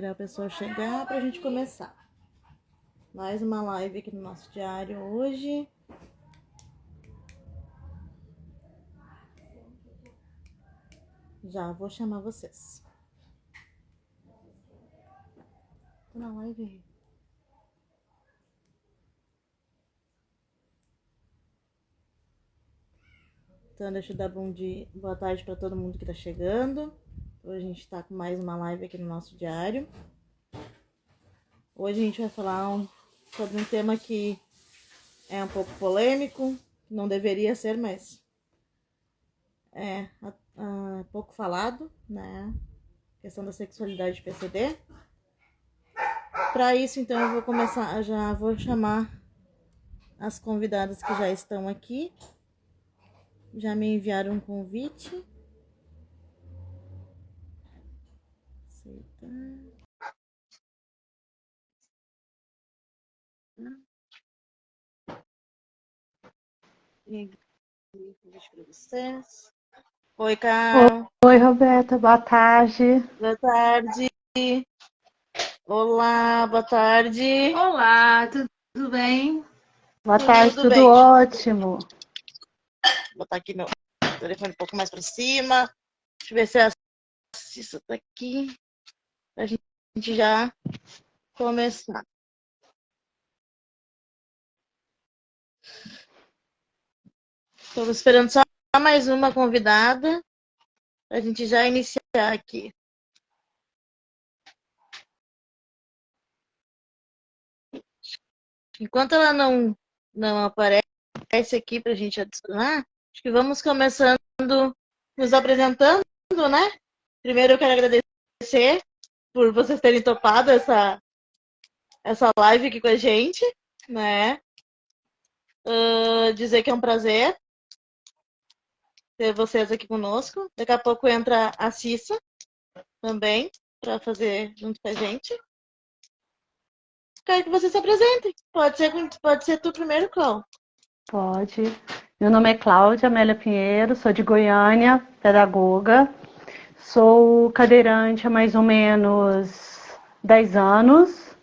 esperar o pessoal chegar pra gente começar. Mais uma live aqui no nosso diário hoje. Já vou chamar vocês. Tô na live aí. Então, deixa eu dar bom dia, boa tarde para todo mundo que tá chegando. Hoje a gente tá com mais uma live aqui no nosso diário. Hoje a gente vai falar sobre um tema que é um pouco polêmico, não deveria ser, mas é pouco falado, né? Questão da sexualidade PCD. Para isso, então, eu vou começar, já vou chamar as convidadas que já estão aqui. Já me enviaram um convite. Aceitar. Convite para vocês. Oi, Carol. Oi, Roberta, boa tarde. Boa tarde. Olá, boa tarde. Olá, tudo bem? Boa tarde, tudo bem. ótimo. Vou botar aqui meu telefone um pouco mais para cima. Deixa eu ver se a Cissa tá aqui. Pra gente já começar. Estamos esperando só mais uma convidada pra gente já iniciar aqui. Enquanto ela não aparece aqui pra gente adicionar, acho que vamos começando nos apresentando, né? Primeiro eu quero agradecer por vocês terem topado essa live aqui com a gente, né? Dizer que é um prazer ter vocês aqui conosco. Daqui a pouco entra a Cissa também para fazer junto com a gente. Quero que vocês se apresentem. Pode ser tu primeiro, Cláudia. Pode. Meu nome é Cláudia Amélia Pinheiro, sou de Goiânia, pedagoga. Sou cadeirante há mais ou menos 10 anos.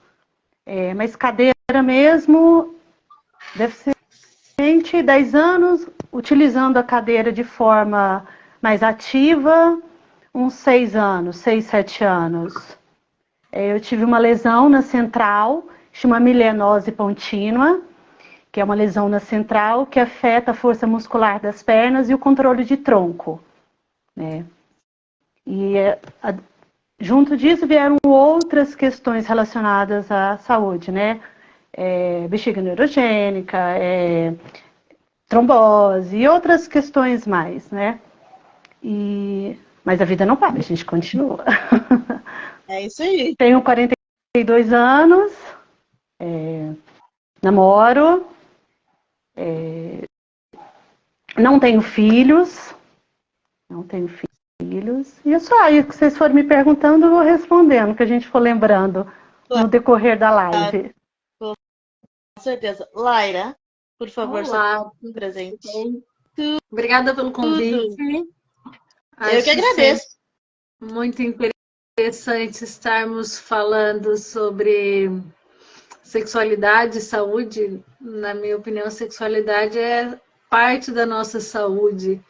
Mas cadeira mesmo, deve ser 10 anos, utilizando a cadeira de forma mais ativa, uns 6 anos, 6, 7 anos. Eu tive uma lesão na central, chama milenose contínua, que é uma lesão na central que afeta a força muscular das pernas e o controle de tronco, né? E junto disso vieram outras questões relacionadas à saúde, né? Bexiga neurogênica, trombose e outras questões mais, né? Mas a vida não para, a gente continua. É isso aí. Tenho 42 anos, namoro, não tenho filhos, e é só aí que vocês forem me perguntando, eu vou respondendo, que a gente for lembrando no decorrer da live. Com certeza. Laira, por favor, Olá, se presente. Obrigada pelo convite. Eu que agradeço. Muito interessante estarmos falando sobre sexualidade e saúde. Na minha opinião, sexualidade é parte da nossa saúde.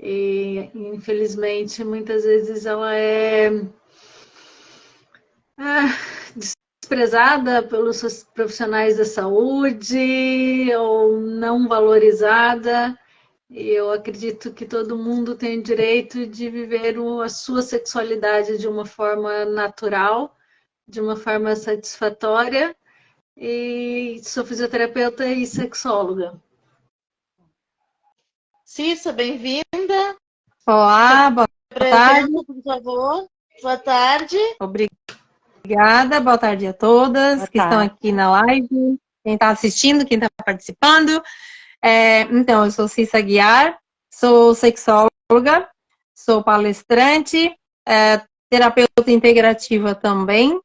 E, infelizmente, muitas vezes ela é desprezada pelos profissionais da saúde ou não valorizada. E eu acredito que todo mundo tem o direito de viver a sua sexualidade de uma forma natural, de uma forma satisfatória. E sou fisioterapeuta e sexóloga. Cissa, bem-vinda. Olá, boa tarde. Por favor. Boa tarde. Obrigada, boa tarde a todas que estão aqui na live, quem está assistindo, quem está participando. Então, eu sou Cissa Guiar, sou sexóloga, sou palestrante, terapeuta integrativa também.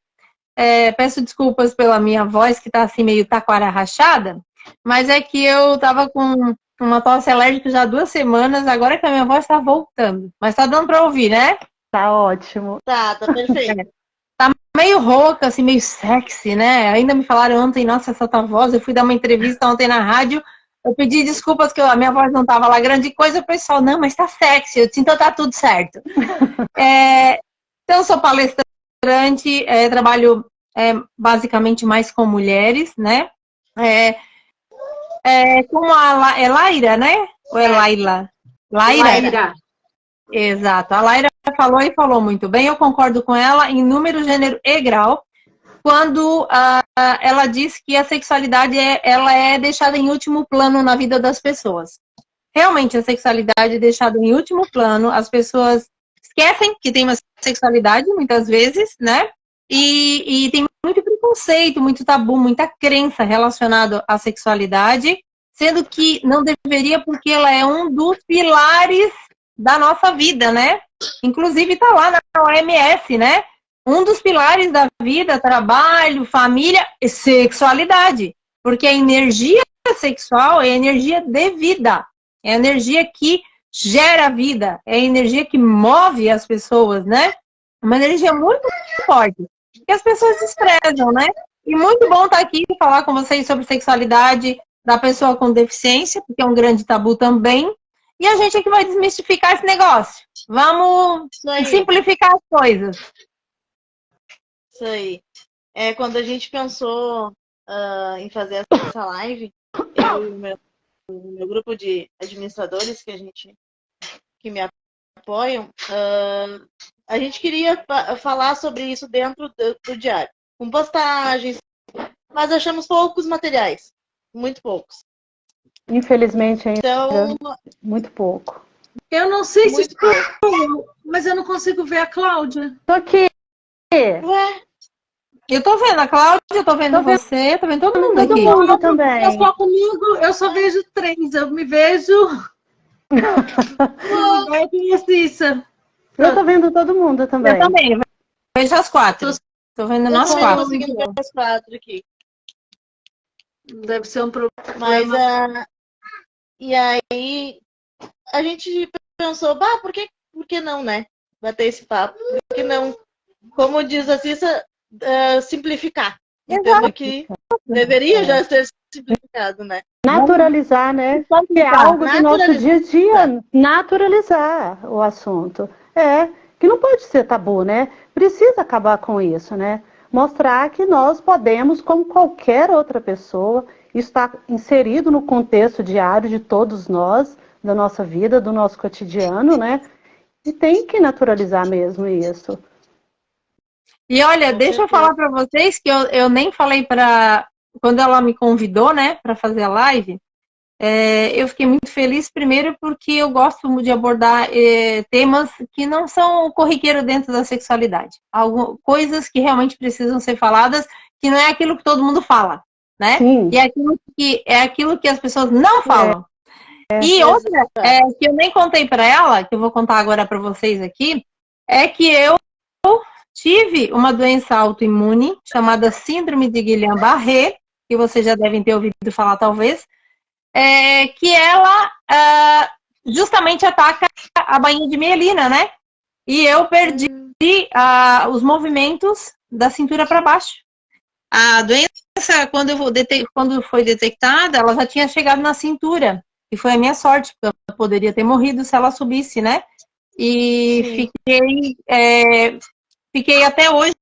Peço desculpas pela minha voz, que está assim meio taquara rachada, mas é que eu estava com uma tosse alérgica já há 2 semanas, agora que a minha voz está voltando. Mas está dando para ouvir, né? Tá ótimo. Tá perfeito. Tá meio rouca, assim, meio sexy, né? Ainda me falaram ontem, nossa, essa tua voz, eu fui dar uma entrevista ontem na rádio, eu pedi desculpas que a minha voz não tava lá grande coisa, o pessoal, não, mas tá sexy, eu disse, então tá tudo certo. Então, eu sou palestrante, trabalho basicamente mais com mulheres, né? Como é Laira, né? Ou é Laila? Laira. Exato. A Laira falou e falou muito bem. Eu concordo com ela em número, gênero e grau. Quando ela diz que a sexualidade ela é deixada em último plano na vida das pessoas. Realmente, a sexualidade é deixada em último plano. As pessoas esquecem que tem uma sexualidade, muitas vezes, né? E tem muito preconceito, muito tabu, muita crença relacionada à sexualidade, sendo que não deveria, porque ela é um dos pilares da nossa vida, né? Inclusive tá lá na OMS, né? Um dos pilares da vida, trabalho, família e sexualidade. Porque a energia sexual é a energia de vida. É a energia que gera vida. É a energia que move as pessoas, né? Uma energia muito forte. Que as pessoas desprezam, né? E muito bom estar aqui e falar com vocês sobre sexualidade da pessoa com deficiência, porque é um grande tabu também. E a gente aqui vai desmistificar esse negócio. Vamos simplificar as coisas. Isso aí. Quando a gente pensou em fazer essa live, eu e o meu grupo de administradores que me apoiam, a gente queria falar sobre isso dentro do diário, com postagens, mas achamos poucos materiais, muito poucos. Infelizmente ainda, Então, muito pouco. Eu não sei se estou, mas eu não consigo ver a Cláudia. Tô aqui. Ué? Eu tô vendo a Cláudia, eu tô vendo você, tô vendo todo mundo aqui. Todo mundo também. Eu só comigo, eu só vejo 3, eu me vejo. Cissa. Eu tô vendo todo mundo também. Eu também, vejo as 4. Tô vendo nós 4. Eu tô conseguindo ver as 4 aqui. Deve ser um problema. Mas, e aí, a gente pensou, por que não, né? Bater esse papo. Por que não? Como diz a Cissa, simplificar. Entendo que deveria já ser simplificado, né? Naturalizar, né? Que é algo do nosso dia a dia. Naturalizar o assunto. Que não pode ser tabu, né? Precisa acabar com isso, né? Mostrar que nós podemos, como qualquer outra pessoa, estar inserido no contexto diário de todos nós, da nossa vida, do nosso cotidiano, né? E tem que naturalizar mesmo isso. E olha, deixa eu falar para vocês que eu nem falei quando ela me convidou, né, para fazer a live, eu fiquei muito feliz, primeiro porque eu gosto de abordar temas que não são corriqueiro dentro da sexualidade. Coisas que realmente precisam ser faladas, que não é aquilo que todo mundo fala, né? Sim. E é aquilo que as pessoas não falam. E outra, que eu nem contei para ela, que eu vou contar agora para vocês aqui, é que eu tive uma doença autoimune chamada Síndrome de Guillain-Barré, que vocês já devem ter ouvido falar talvez, que ela justamente ataca a bainha de mielina, né? E eu perdi os movimentos da cintura para baixo. A doença, quando foi detectada, ela já tinha chegado na cintura. E foi a minha sorte, porque eu poderia ter morrido se ela subisse, né? E fiquei até hoje,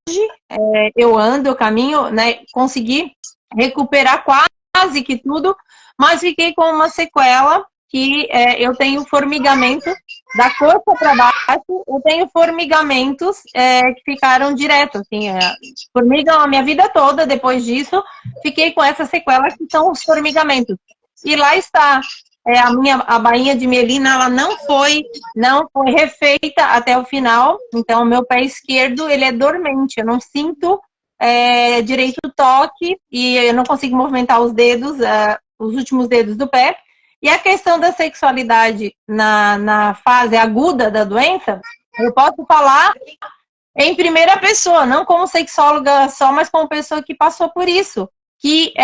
eu ando, eu caminho, né? Consegui recuperar quase que tudo, mas fiquei com uma sequela que eu tenho formigamento da coxa para baixo, eu tenho formigamentos que ficaram direto, assim, formigam a minha vida toda. Depois disso, fiquei com essa sequela que são os formigamentos. E lá está. A bainha de mielina, ela não foi refeita até o final. Então, o meu pé esquerdo, ele é dormente. Eu não sinto direito o toque e eu não consigo movimentar os dedos, os últimos dedos do pé. E a questão da sexualidade na fase aguda da doença, eu posso falar em primeira pessoa, não como sexóloga só, mas como pessoa que passou por isso. Que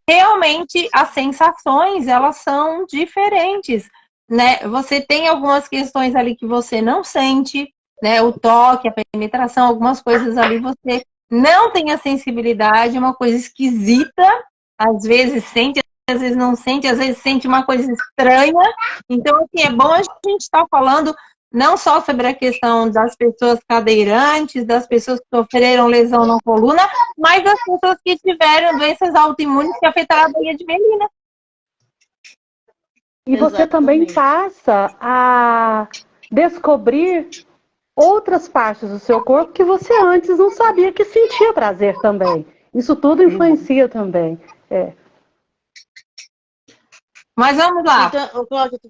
realmente as sensações, elas são diferentes, né? Você tem algumas questões ali que você não sente, né? O toque, a penetração, algumas coisas ali você não tem a sensibilidade, é uma coisa esquisita, às vezes sente, às vezes não sente, às vezes sente uma coisa estranha. Então, assim, é bom a gente estar falando não só sobre a questão das pessoas cadeirantes, das pessoas que sofreram lesão na coluna, mas das pessoas que tiveram doenças autoimunes que afetaram a baía de Melina. E você também passa a descobrir outras partes do seu corpo que você antes não sabia que sentia prazer também. Isso tudo influencia também. Mas vamos lá. Então, Cláudia,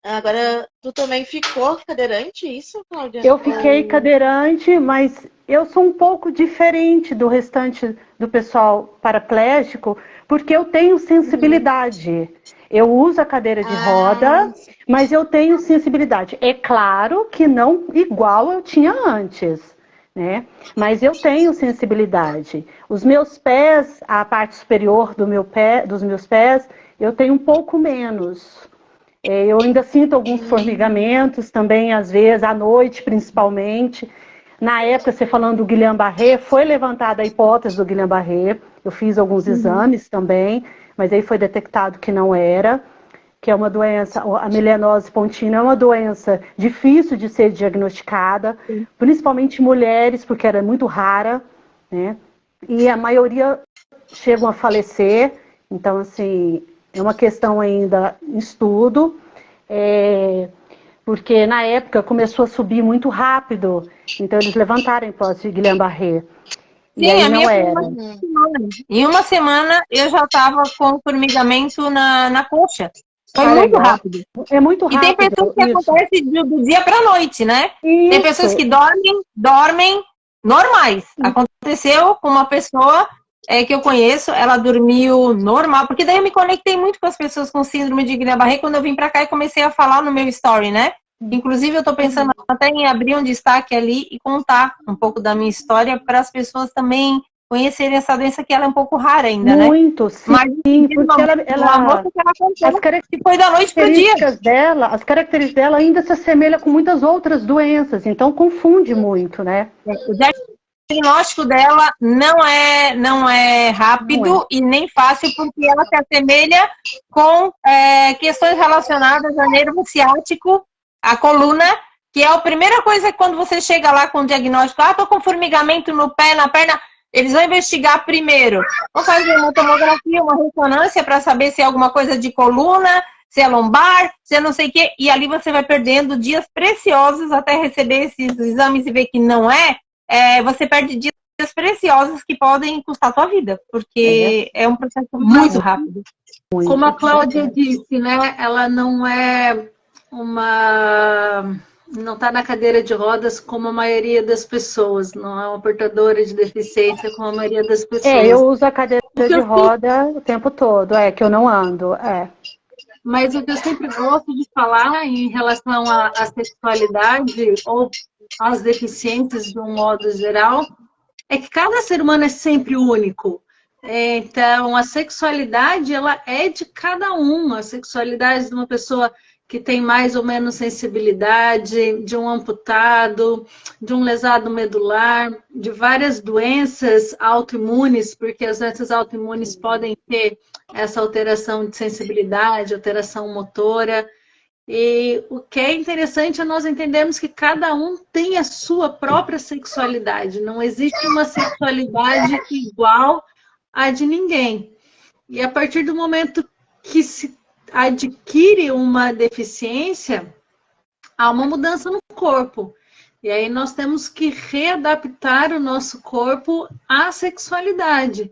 agora, tu também ficou cadeirante, isso, Cláudia? Eu fiquei cadeirante, mas eu sou um pouco diferente do restante do pessoal paraplégico, porque eu tenho sensibilidade. Eu uso a cadeira de roda, mas eu tenho sensibilidade. É claro que não igual eu tinha antes, né? Mas eu tenho sensibilidade. Os meus pés, a parte superior dos meus pés, eu tenho um pouco menos. Eu ainda sinto alguns formigamentos também, às vezes, à noite, principalmente. Na época, você falando do Guillain-Barré, foi levantada a hipótese do Guillain-Barré. Eu fiz alguns exames também, mas aí foi detectado que não era, que é uma doença, a melanose pontina é uma doença difícil de ser diagnosticada, principalmente em mulheres, porque era muito rara, né? E a maioria chegam a falecer, então, assim, é uma questão ainda em estudo, porque na época começou a subir muito rápido, então eles levantaram a hipótese de Guillain-Barré. Sim, a minha em uma semana eu já estava com formigamento na coxa. Foi muito rápido. É muito rápido. E tem pessoas que acontece do dia para a noite, né? Isso. Tem pessoas que dormem normais. Aconteceu com uma pessoa que eu conheço, ela dormiu normal, porque daí eu me conectei muito com as pessoas com síndrome de Guillain-Barré quando eu vim para cá e comecei a falar no meu story, né? Inclusive, eu estou pensando até em abrir um destaque ali e contar um pouco da minha história para as pessoas também conhecerem essa doença, que ela é um pouco rara ainda, né? Muito, sim. Mas, porque ela moça que ela contou, foi da noite para o dia. As características dela ainda se assemelham com muitas outras doenças, então confunde muito, né? O diagnóstico dela não é rápido e nem fácil, porque ela se assemelha com questões relacionadas ao nervo ciático, a coluna, que é a primeira coisa que quando você chega lá com o diagnóstico, tô com formigamento no pé, na perna, eles vão investigar primeiro. Vão fazer uma tomografia, uma ressonância para saber se é alguma coisa de coluna, se é lombar, se é não sei o quê, e ali você vai perdendo dias preciosos até receber esses exames e ver que não você perde dias preciosos que podem custar a tua vida, porque é um processo muito rápido. Como a Cláudia disse, né? Ela não não está na cadeira de rodas como a maioria das pessoas, não é uma portadora de deficiência como a maioria das pessoas. Eu uso a cadeira de roda o tempo todo, que eu não ando, Mas o que eu sempre gosto de falar em relação à sexualidade ou às deficientes de um modo geral é que cada ser humano é sempre único. Então, a sexualidade, ela é de cada um. A sexualidade de uma pessoa que tem mais ou menos sensibilidade, de um amputado, de um lesado medular, de várias doenças autoimunes, porque as doenças autoimunes podem ter essa alteração de sensibilidade, alteração motora. E o que é interessante é nós entendermos que cada um tem a sua própria sexualidade. Não existe uma sexualidade igual à de ninguém. E a partir do momento que se adquire uma deficiência, há uma mudança no corpo. E aí nós temos que readaptar o nosso corpo à sexualidade.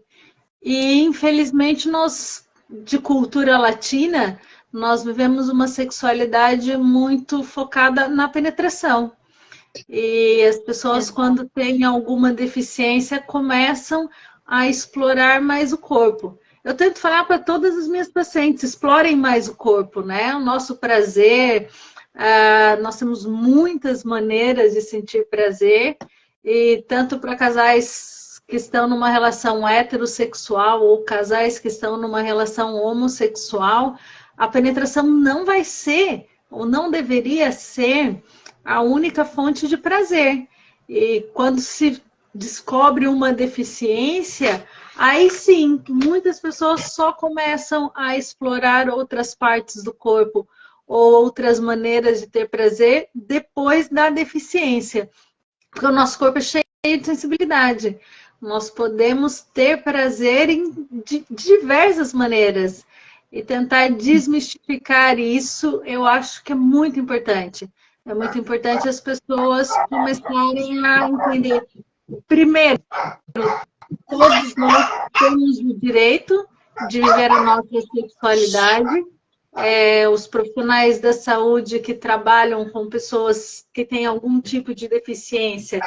E, infelizmente, nós, de cultura latina, nós vivemos uma sexualidade muito focada na penetração. E as pessoas, quando têm alguma deficiência, começam a explorar mais o corpo. Eu tento falar para todas as minhas pacientes, explorem mais o corpo, né? O nosso prazer, nós temos muitas maneiras de sentir prazer, e tanto para casais que estão numa relação heterossexual ou casais que estão numa relação homossexual, a penetração não vai ser, ou não deveria ser, a única fonte de prazer. E quando se descobre uma deficiência, aí sim, muitas pessoas só começam a explorar outras partes do corpo ou outras maneiras de ter prazer depois da deficiência. Porque o nosso corpo é cheio de sensibilidade. Nós podemos ter prazer de diversas maneiras. E tentar desmistificar isso, eu acho que é muito importante. É muito importante as pessoas começarem a entender. Primeiro, todos nós temos o direito de viver a nossa sexualidade. Os profissionais da saúde que trabalham com pessoas que têm algum tipo de deficiência,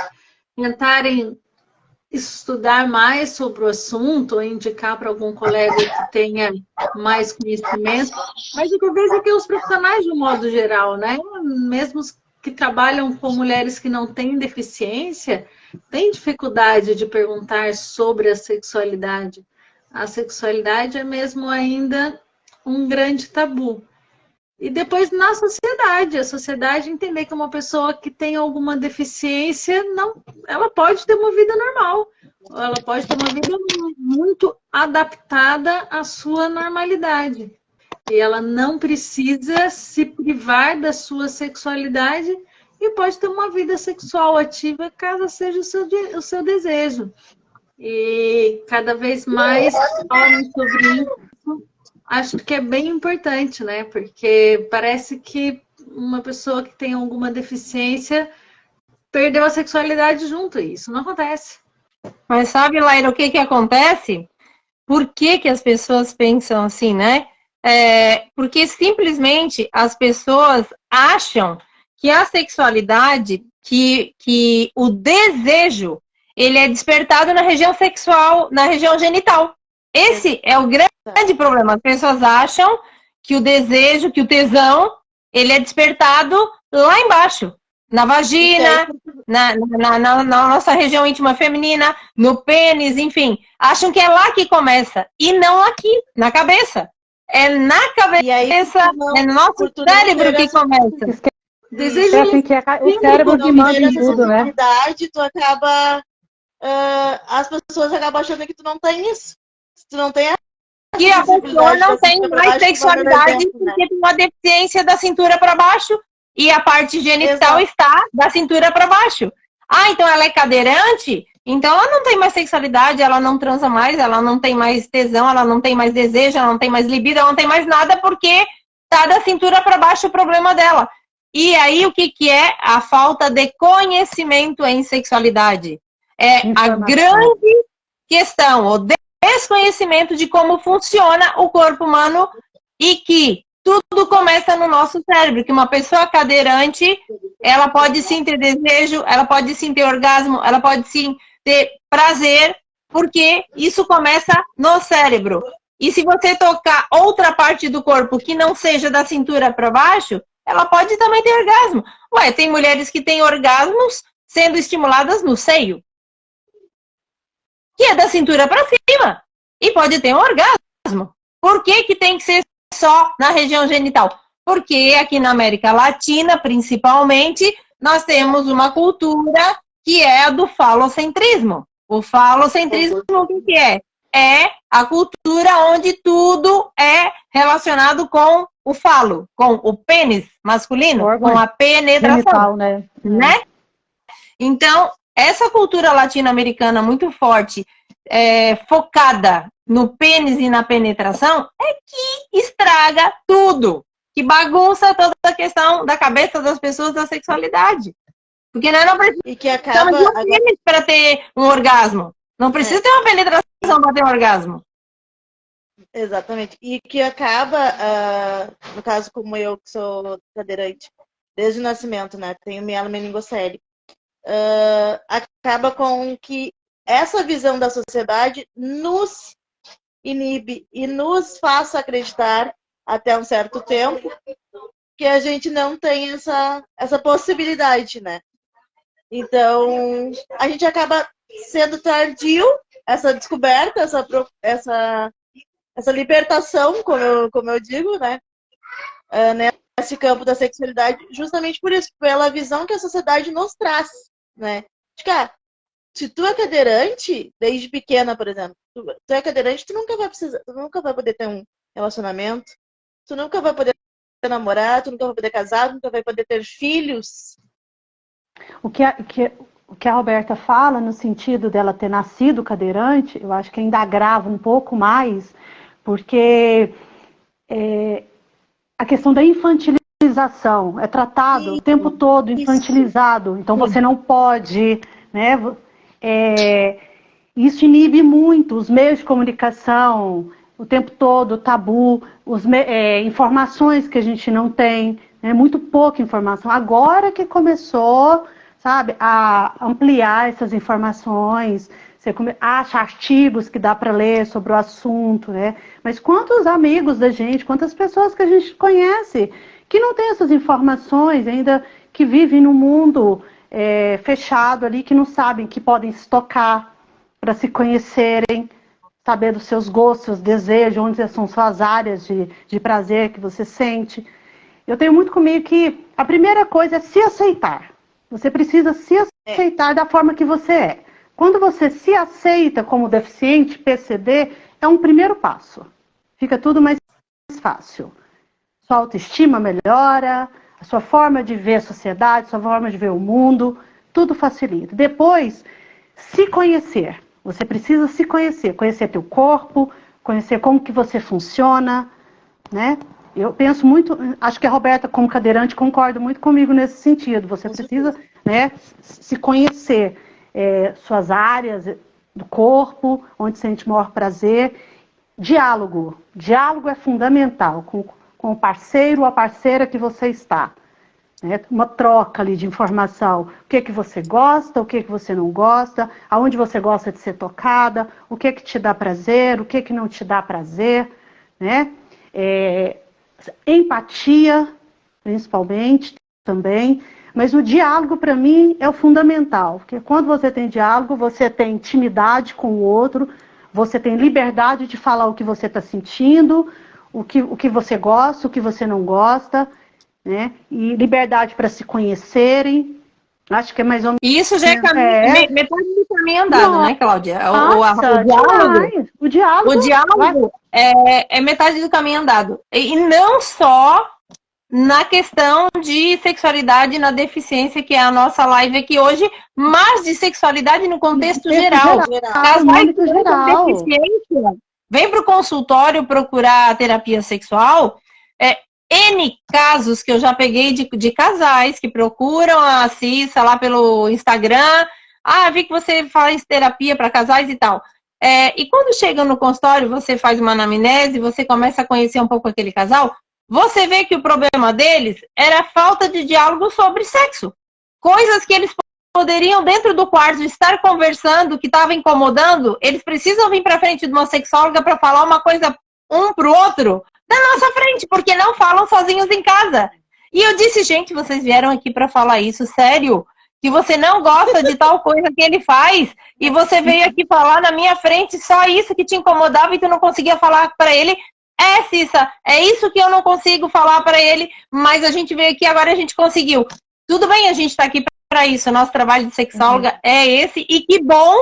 tentarem estudar mais sobre o assunto, ou indicar para algum colega que tenha mais conhecimento. Mas o que eu vejo é que os profissionais, de um modo geral, né, mesmo os que trabalham com mulheres que não têm deficiência, têm dificuldade de perguntar sobre a sexualidade. A sexualidade é mesmo ainda um grande tabu. E depois na sociedade, a sociedade entender que uma pessoa que tem alguma deficiência, não, ela pode ter uma vida normal, ela pode ter uma vida muito adaptada à sua normalidade. E ela não precisa se privar da sua sexualidade e pode ter uma vida sexual ativa, caso seja o seu desejo. E cada vez mais falam sobre isso. Acho que é bem importante, né? Porque parece que uma pessoa que tem alguma deficiência perdeu a sexualidade junto. E isso não acontece. Mas sabe, Laira, o que que acontece? Por que que as pessoas pensam assim, né? Porque simplesmente as pessoas acham que a sexualidade, que o desejo, ele é despertado na região sexual, na região genital. Esse é o grande problema. As pessoas acham que o desejo, que o tesão, ele é despertado lá embaixo, na vagina, na nossa região íntima feminina, no pênis, enfim. Acham que é lá que começa. E não aqui, na cabeça. É na cabeça, é no nosso cérebro que começa. Desejo assim que o cérebro que manda em tudo, né? Tu acaba... as pessoas acabam achando que tu não tem isso. Tu não tem que a pessoa não tem mais sexualidade porque tem uma deficiência da cintura para baixo e a parte genital está da cintura para baixo. Ah, então ela é cadeirante? Então ela não tem mais sexualidade, ela não transa mais, ela não tem mais tesão, ela não tem mais desejo, ela não tem mais libido, ela não tem mais nada porque tá da cintura para baixo o problema dela. E aí o que é a falta de conhecimento em sexualidade? É a grande questão, o desconhecimento de como funciona o corpo humano e que tudo começa no nosso cérebro, que uma pessoa cadeirante, ela pode sim ter desejo, ela pode sim ter orgasmo, ela pode sim ter prazer, porque isso começa no cérebro. E se você tocar outra parte do corpo que não seja da cintura para baixo, ela pode também ter orgasmo. Ué, tem mulheres que têm orgasmos sendo estimuladas no seio, que é da cintura para cima, e pode ter um orgasmo. Por que que tem que ser só na região genital? Porque aqui na América Latina, principalmente, nós temos uma cultura que é a do falocentrismo. O falocentrismo, o que é? É a cultura onde tudo é relacionado com o falo, com o pênis masculino, com a penetração. Genital, né? Então, essa cultura latino-americana muito forte, focada no pênis e na penetração, é que estraga tudo, que bagunça toda a questão da cabeça das pessoas da sexualidade. Porque nós não precisamos de um pênis para ter um orgasmo. Não precisa ter uma penetração para ter um orgasmo. Exatamente. E que acaba, no caso como eu, que sou cadeirante desde o nascimento, né? Tenho mielo meningocele. Acaba com que essa visão da sociedade nos inibe e nos faça acreditar até um certo tempo que a gente não tem essa possibilidade, né? Então, a gente acaba sendo tardio, essa descoberta, essa libertação, como eu digo, né? Nesse campo da sexualidade, justamente por isso, pela visão que a sociedade nos traz, né? De que, Se tu é cadeirante, desde pequena, por exemplo, tu é cadeirante, tu nunca vai poder ter um relacionamento, tu nunca vai poder namorar, tu nunca vai poder casar, tu nunca vai poder ter filhos. O que a Roberta fala, no sentido dela ter nascido cadeirante, eu acho que ainda agrava um pouco mais, porque a questão da infantilização é tratado o tempo todo infantilizado, então você não pode, né? Isso inibe muito os meios de comunicação, o tempo todo, tabu, informações que a gente não tem, muito pouca informação. Agora que começou, sabe, a ampliar essas informações, você acha artigos que dá para ler sobre o assunto, né? Mas quantos amigos da gente, quantas pessoas que a gente conhece que não tem essas informações, ainda que vivem num mundo fechado ali, que não sabem que podem se tocar para se conhecerem, saber dos seus gostos, desejos, onde são suas áreas de prazer que você sente. Eu tenho muito comigo que a primeira coisa é se aceitar. Você precisa se aceitar da forma que você é. Quando você se aceita como deficiente, PCD, é um primeiro passo. Fica tudo mais fácil. Sua autoestima melhora, a sua forma de ver a sociedade, a sua forma de ver o mundo, tudo facilita. Depois, se conhecer. Você precisa se conhecer. Conhecer teu corpo, conhecer como que você funciona, né? Eu penso muito, acho que a Roberta, como cadeirante, concorda muito comigo nesse sentido. Você precisa, né, se conhecer suas áreas do corpo, onde sente maior prazer. Diálogo. Diálogo é fundamental com o parceiro ou a parceira que você está. Né? Uma troca ali de informação. O que você gosta, o que você não gosta, aonde você gosta de ser tocada, o que te dá prazer, o que não te dá prazer, né? Empatia, principalmente, também. Mas o diálogo, para mim, é o fundamental. Porque quando você tem diálogo, você tem intimidade com o outro, você tem liberdade de falar o que você está sentindo, o que você gosta, o que você não gosta, né? E liberdade para se conhecerem. Acho que é mais ou menos... Isso já é metade do caminho andado, né, Cláudia? O diálogo é metade do caminho andado. E não só na questão de sexualidade na deficiência, que é a nossa live aqui hoje, mas de sexualidade no contexto geral. Casais com deficiência, vem para o consultório procurar terapia sexual, N casos que eu já peguei de casais que procuram a Cissa lá pelo Instagram. Vi que você faz terapia para casais e tal. E quando chegam no consultório, você faz uma anamnese, você começa a conhecer um pouco aquele casal, você vê que o problema deles era a falta de diálogo sobre sexo. Coisas que eles poderiam, dentro do quarto, estar conversando, que estava incomodando, eles precisam vir para frente de uma sexóloga para falar uma coisa um para o outro, na nossa frente, porque não falam sozinhos em casa. E eu disse, gente, vocês vieram aqui para falar isso, sério? Que você não gosta de tal coisa que ele faz, e você veio aqui falar na minha frente só isso que te incomodava e tu não conseguia falar para ele. Cissa, é isso que eu não consigo falar para ele, mas a gente veio aqui agora, a gente conseguiu. Tudo bem, a gente está aqui para isso, o nosso trabalho de sexóloga é esse, e que bom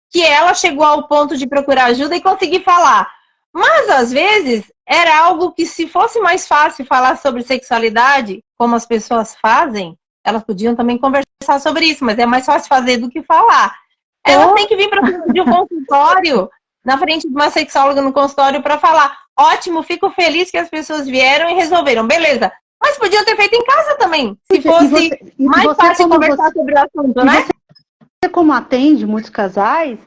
que ela chegou ao ponto de procurar ajuda e conseguir falar. Mas, às vezes, era algo que, se fosse mais fácil falar sobre sexualidade, como as pessoas fazem, elas podiam também conversar sobre isso, mas é mais fácil fazer do que falar. Elas têm que vir para um consultório, na frente de uma sexóloga no consultório, para falar, ótimo, fico feliz que as pessoas vieram e resolveram, beleza. Mas podiam ter feito em casa também, se fosse mais fácil conversar sobre o assunto, né? Você, como atende muitos casais,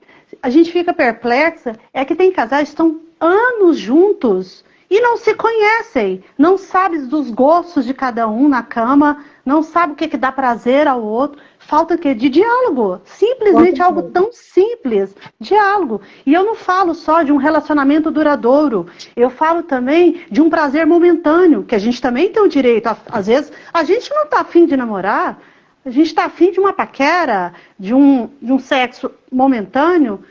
a gente fica perplexa, é que tem casais que estão anos juntos e não se conhecem, não sabem dos gostos de cada um na cama, não sabe o que dá prazer ao outro, falta o quê? De diálogo, simplesmente algo tão simples, diálogo. E eu não falo só de um relacionamento duradouro, eu falo também de um prazer momentâneo, que a gente também tem o direito, às vezes a gente não está afim de namorar, a gente está afim de uma paquera, de um sexo momentâneo.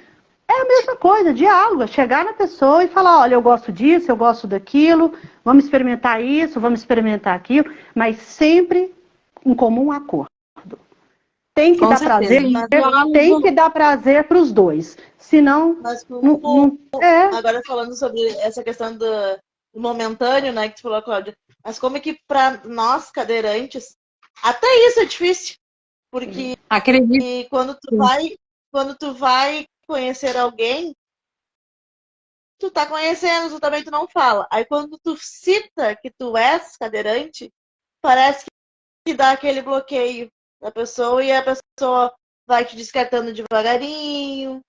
É a mesma coisa, diálogo, é chegar na pessoa e falar, olha, eu gosto disso, eu gosto daquilo, vamos experimentar isso, vamos experimentar aquilo, mas sempre em comum acordo. tem que Com dar certeza. prazer, tem que dar prazer para os dois. Senão, Mas é. agora falando sobre essa questão do momentâneo, né, que tu falou, Cláudia, mas como é que para nós cadeirantes, até isso é difícil, porque Acredito. quando tu vai conhecer alguém, tu tá conhecendo, tu também tu não fala. Aí quando tu cita que tu és cadeirante, parece que dá aquele bloqueio da pessoa e a pessoa vai te descartando devagarinho,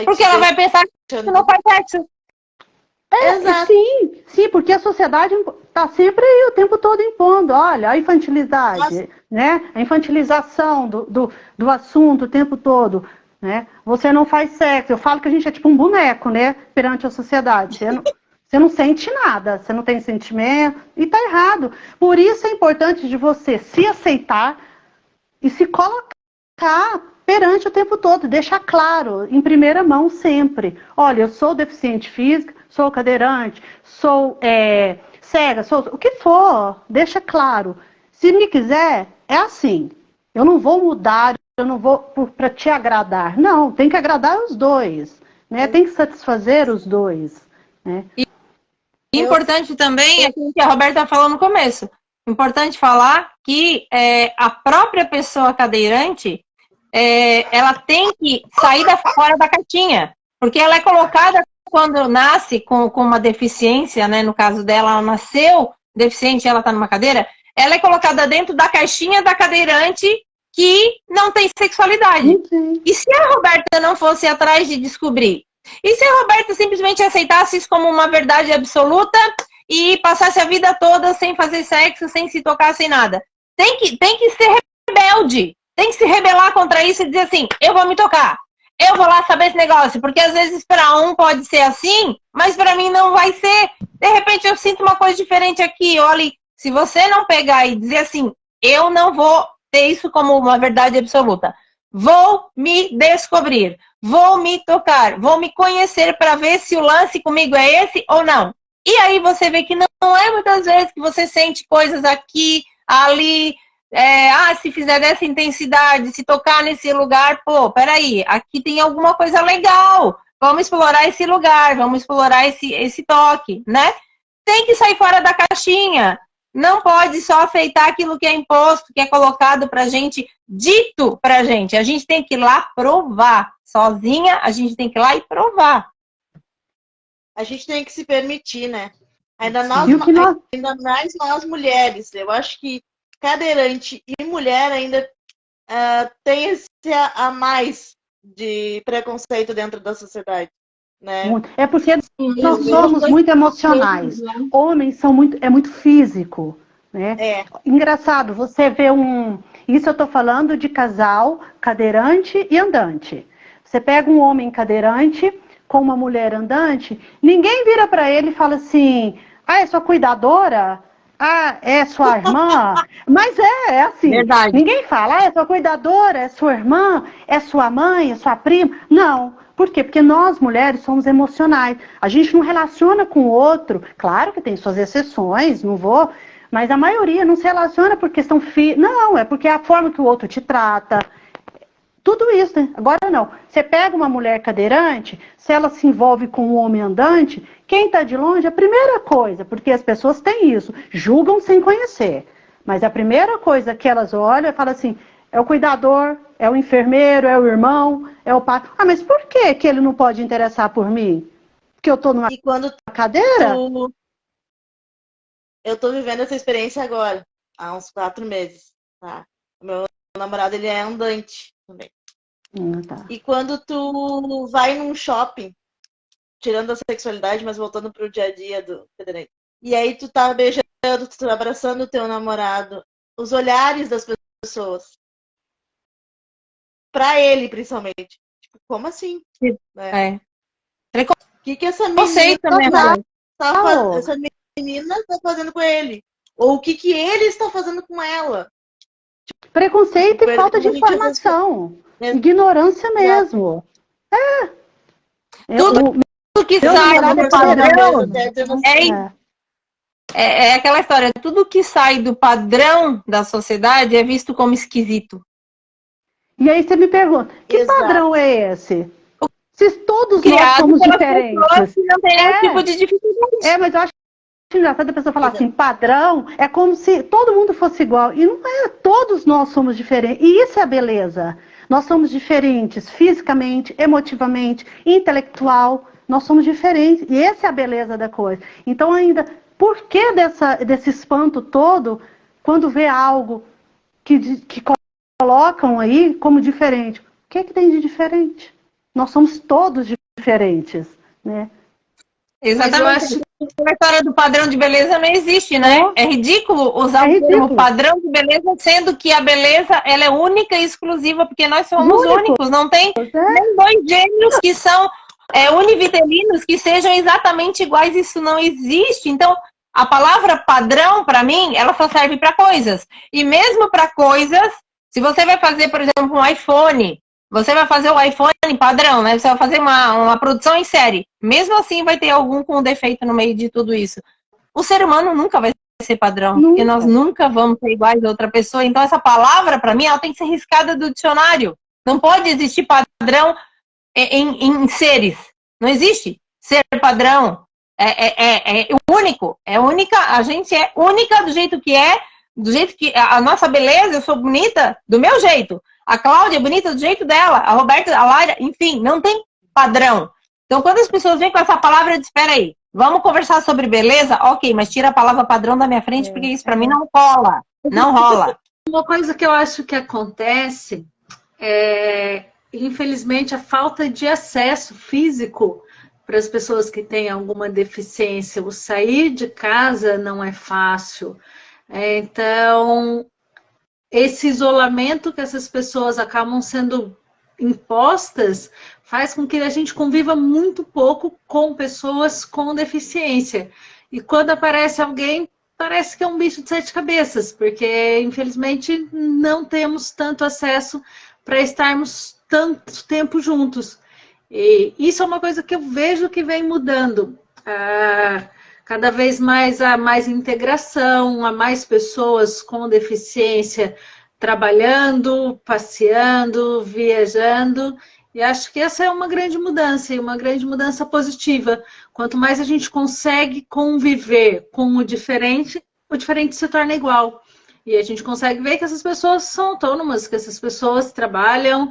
Porque ela vai pensar que não faz sexo. Exato. Sim, porque a sociedade está sempre aí o tempo todo impondo, olha, a infantilidade, né? A infantilização do assunto o tempo todo, né? Você não faz sexo. Eu falo que a gente é tipo um boneco, né? Perante a sociedade. Você não sente nada, você não tem sentimento, e tá errado. Por isso é importante de você se aceitar e se colocar perante o tempo todo, deixar claro, em primeira mão sempre. Olha, eu sou deficiente física, sou cadeirante, sou cega, sou o que for, deixa claro. Se me quiser, é assim. Eu não vou mudar, eu não vou para te agradar. Não, tem que agradar os dois, né? Tem que satisfazer os dois, né? Importante também é aquilo que a Roberta falou no começo. Importante falar que a própria pessoa cadeirante ela tem que sair fora da caixinha, porque ela é colocada quando nasce com uma deficiência, né? No caso dela, ela nasceu deficiente, ela está numa cadeira, ela é colocada dentro da caixinha da cadeirante que não tem sexualidade. E se a Roberta não fosse atrás de descobrir? E se a Roberta simplesmente aceitasse isso como uma verdade absoluta e passasse a vida toda sem fazer sexo, sem se tocar, sem nada? Tem que ser rebelde. Tem que se rebelar contra isso e dizer assim, eu vou me tocar. Eu vou lá saber esse negócio. Porque às vezes para um pode ser assim, mas para mim não vai ser. De repente eu sinto uma coisa diferente aqui. Olha, se você não pegar e dizer assim, eu não vou ter isso como uma verdade absoluta. Vou me descobrir. Vou me tocar. Vou me conhecer para ver se o lance comigo é esse ou não. E aí você vê que não é muitas vezes que você sente coisas aqui, ali... se fizer dessa intensidade, se tocar nesse lugar, pô, peraí, aqui tem alguma coisa legal, vamos explorar esse lugar, vamos explorar esse toque, né? Tem que sair fora da caixinha, não pode só aceitar aquilo que é imposto, que é colocado pra gente, dito pra gente, a gente tem que ir lá provar, sozinha a gente tem que ir lá e provar. A gente tem que se permitir, né? Ainda mais nós mulheres, eu acho que cadeirante e mulher ainda tem esse a mais de preconceito dentro da sociedade, né? É porque nós somos muito emocionais. Homens são muito físico, né? Engraçado, você vê isso eu tô falando de casal cadeirante e andante. Você pega um homem cadeirante com uma mulher andante, ninguém vira para ele e fala assim, é sua cuidadora? É sua irmã? Mas é assim. Verdade. Ninguém fala, é sua cuidadora, é sua irmã, é sua mãe, é sua prima. Não. Por quê? Porque nós, mulheres, somos emocionais. A gente não relaciona com o outro. Claro que tem suas exceções, não vou... Mas a maioria não se relaciona por questão Não, é porque é a forma que o outro te trata. Tudo isso, né? Agora não. Você pega uma mulher cadeirante, se ela se envolve com um homem andante, quem está de longe, a primeira coisa, porque as pessoas têm isso, julgam sem conhecer. Mas a primeira coisa que elas olham é falam assim, é o cuidador, é o enfermeiro, é o irmão, é o pai. Mas por que ele não pode interessar por mim? Porque eu estou numa cadeira? Eu estou vivendo essa experiência agora, há uns 4 meses, tá? O meu namorado, ele é andante também. Tá. E quando tu vai num shopping, tirando a sexualidade, mas voltando pro dia a dia do cadeirante, e aí tu tá beijando, tu tá abraçando o teu namorado, os olhares das pessoas, pra ele principalmente, tipo, como assim? Né? O que essa menina tá fazendo com ele? Ou o que ele está fazendo com ela? Preconceito e falta de informação. Ignorância mesmo. Tudo que sai do padrão é aquela história. Tudo que sai do padrão da sociedade é visto como esquisito. E aí você me pergunta, que Exato. padrão é esse? Se todos nós Criado somos pelas diferentes. pessoas que não tem nenhum tipo de dificuldade. Mas eu acho engraçado a pessoa falar assim, padrão, é como se todo mundo fosse igual. E não é, todos nós somos diferentes. E isso é a beleza. Nós somos diferentes fisicamente, emotivamente, intelectual. Nós somos diferentes. E essa é a beleza da coisa. Então ainda, por que desse espanto todo quando vê algo que colocam aí como diferente? O que é que tem de diferente? Nós somos todos diferentes, né? Exatamente. Mas eu acho a história do padrão de beleza não existe, né? É ridículo usar o termo padrão de beleza, sendo que a beleza ela é única e exclusiva, porque nós somos únicos. Não tem nem dois gêmeos que são univitelinos que sejam exatamente iguais. Isso não existe. Então, a palavra padrão, para mim, ela só serve para coisas. E mesmo para coisas, se você vai fazer, por exemplo, um iPhone, você vai fazer o iPhone padrão, né? Você vai fazer uma produção em série. Mesmo assim, vai ter algum com defeito no meio de tudo isso. O ser humano nunca vai ser padrão, porque nós nunca vamos ser iguais a outra pessoa. Então, essa palavra, para mim, ela tem que ser riscada do dicionário. Não pode existir padrão em seres. Não existe ser padrão. É único. É única. A gente é única do jeito que é, do jeito que a nossa beleza, eu sou bonita do meu jeito. A Cláudia é bonita do jeito dela, a Roberta, a Laira, enfim, não tem padrão. Então, quando as pessoas vêm com essa palavra, eu disse, espera aí, vamos conversar sobre beleza? Ok, mas tira a palavra padrão da minha frente, porque isso pra mim não rola. Não rola. Uma coisa que eu acho que acontece é, infelizmente, a falta de acesso físico para as pessoas que têm alguma deficiência. O sair de casa não é fácil. Então, esse isolamento que essas pessoas acabam sendo impostas faz com que a gente conviva muito pouco com pessoas com deficiência. E quando aparece alguém, parece que é um bicho de sete cabeças, porque infelizmente não temos tanto acesso para estarmos tanto tempo juntos. E isso é uma coisa que eu vejo que vem mudando. Cada vez mais há mais integração, há mais pessoas com deficiência trabalhando, passeando, viajando, e acho que essa é uma grande mudança, e uma grande mudança positiva. Quanto mais a gente consegue conviver com o diferente se torna igual. E a gente consegue ver que essas pessoas são autônomas, que essas pessoas trabalham,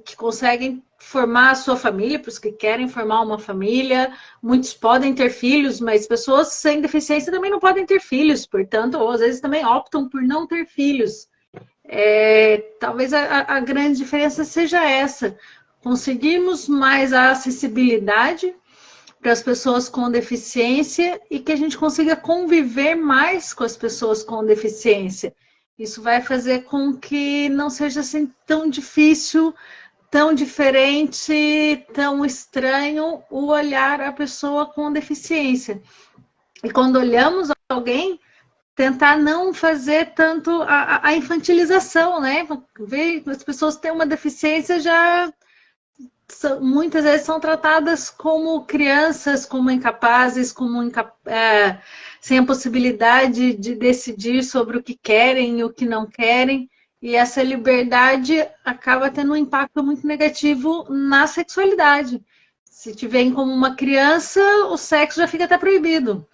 que conseguem formar a sua família, para os que querem formar uma família. Muitos podem ter filhos, mas pessoas sem deficiência também não podem ter filhos, portanto, ou às vezes também optam por não ter filhos. Talvez a grande diferença seja essa. Conseguirmos mais a acessibilidade para as pessoas com deficiência e que a gente consiga conviver mais com as pessoas com deficiência. Isso vai fazer com que não seja assim tão difícil, tão diferente, tão estranho o olhar a pessoa com deficiência. E quando olhamos alguém, tentar não fazer tanto a infantilização, né? Ver que as pessoas têm uma deficiência já muitas vezes são tratadas como crianças, como incapazes, sem a possibilidade de decidir sobre o que querem e o que não querem. E essa liberdade acaba tendo um impacto muito negativo na sexualidade. Se te veem como uma criança, o sexo já fica até proibido.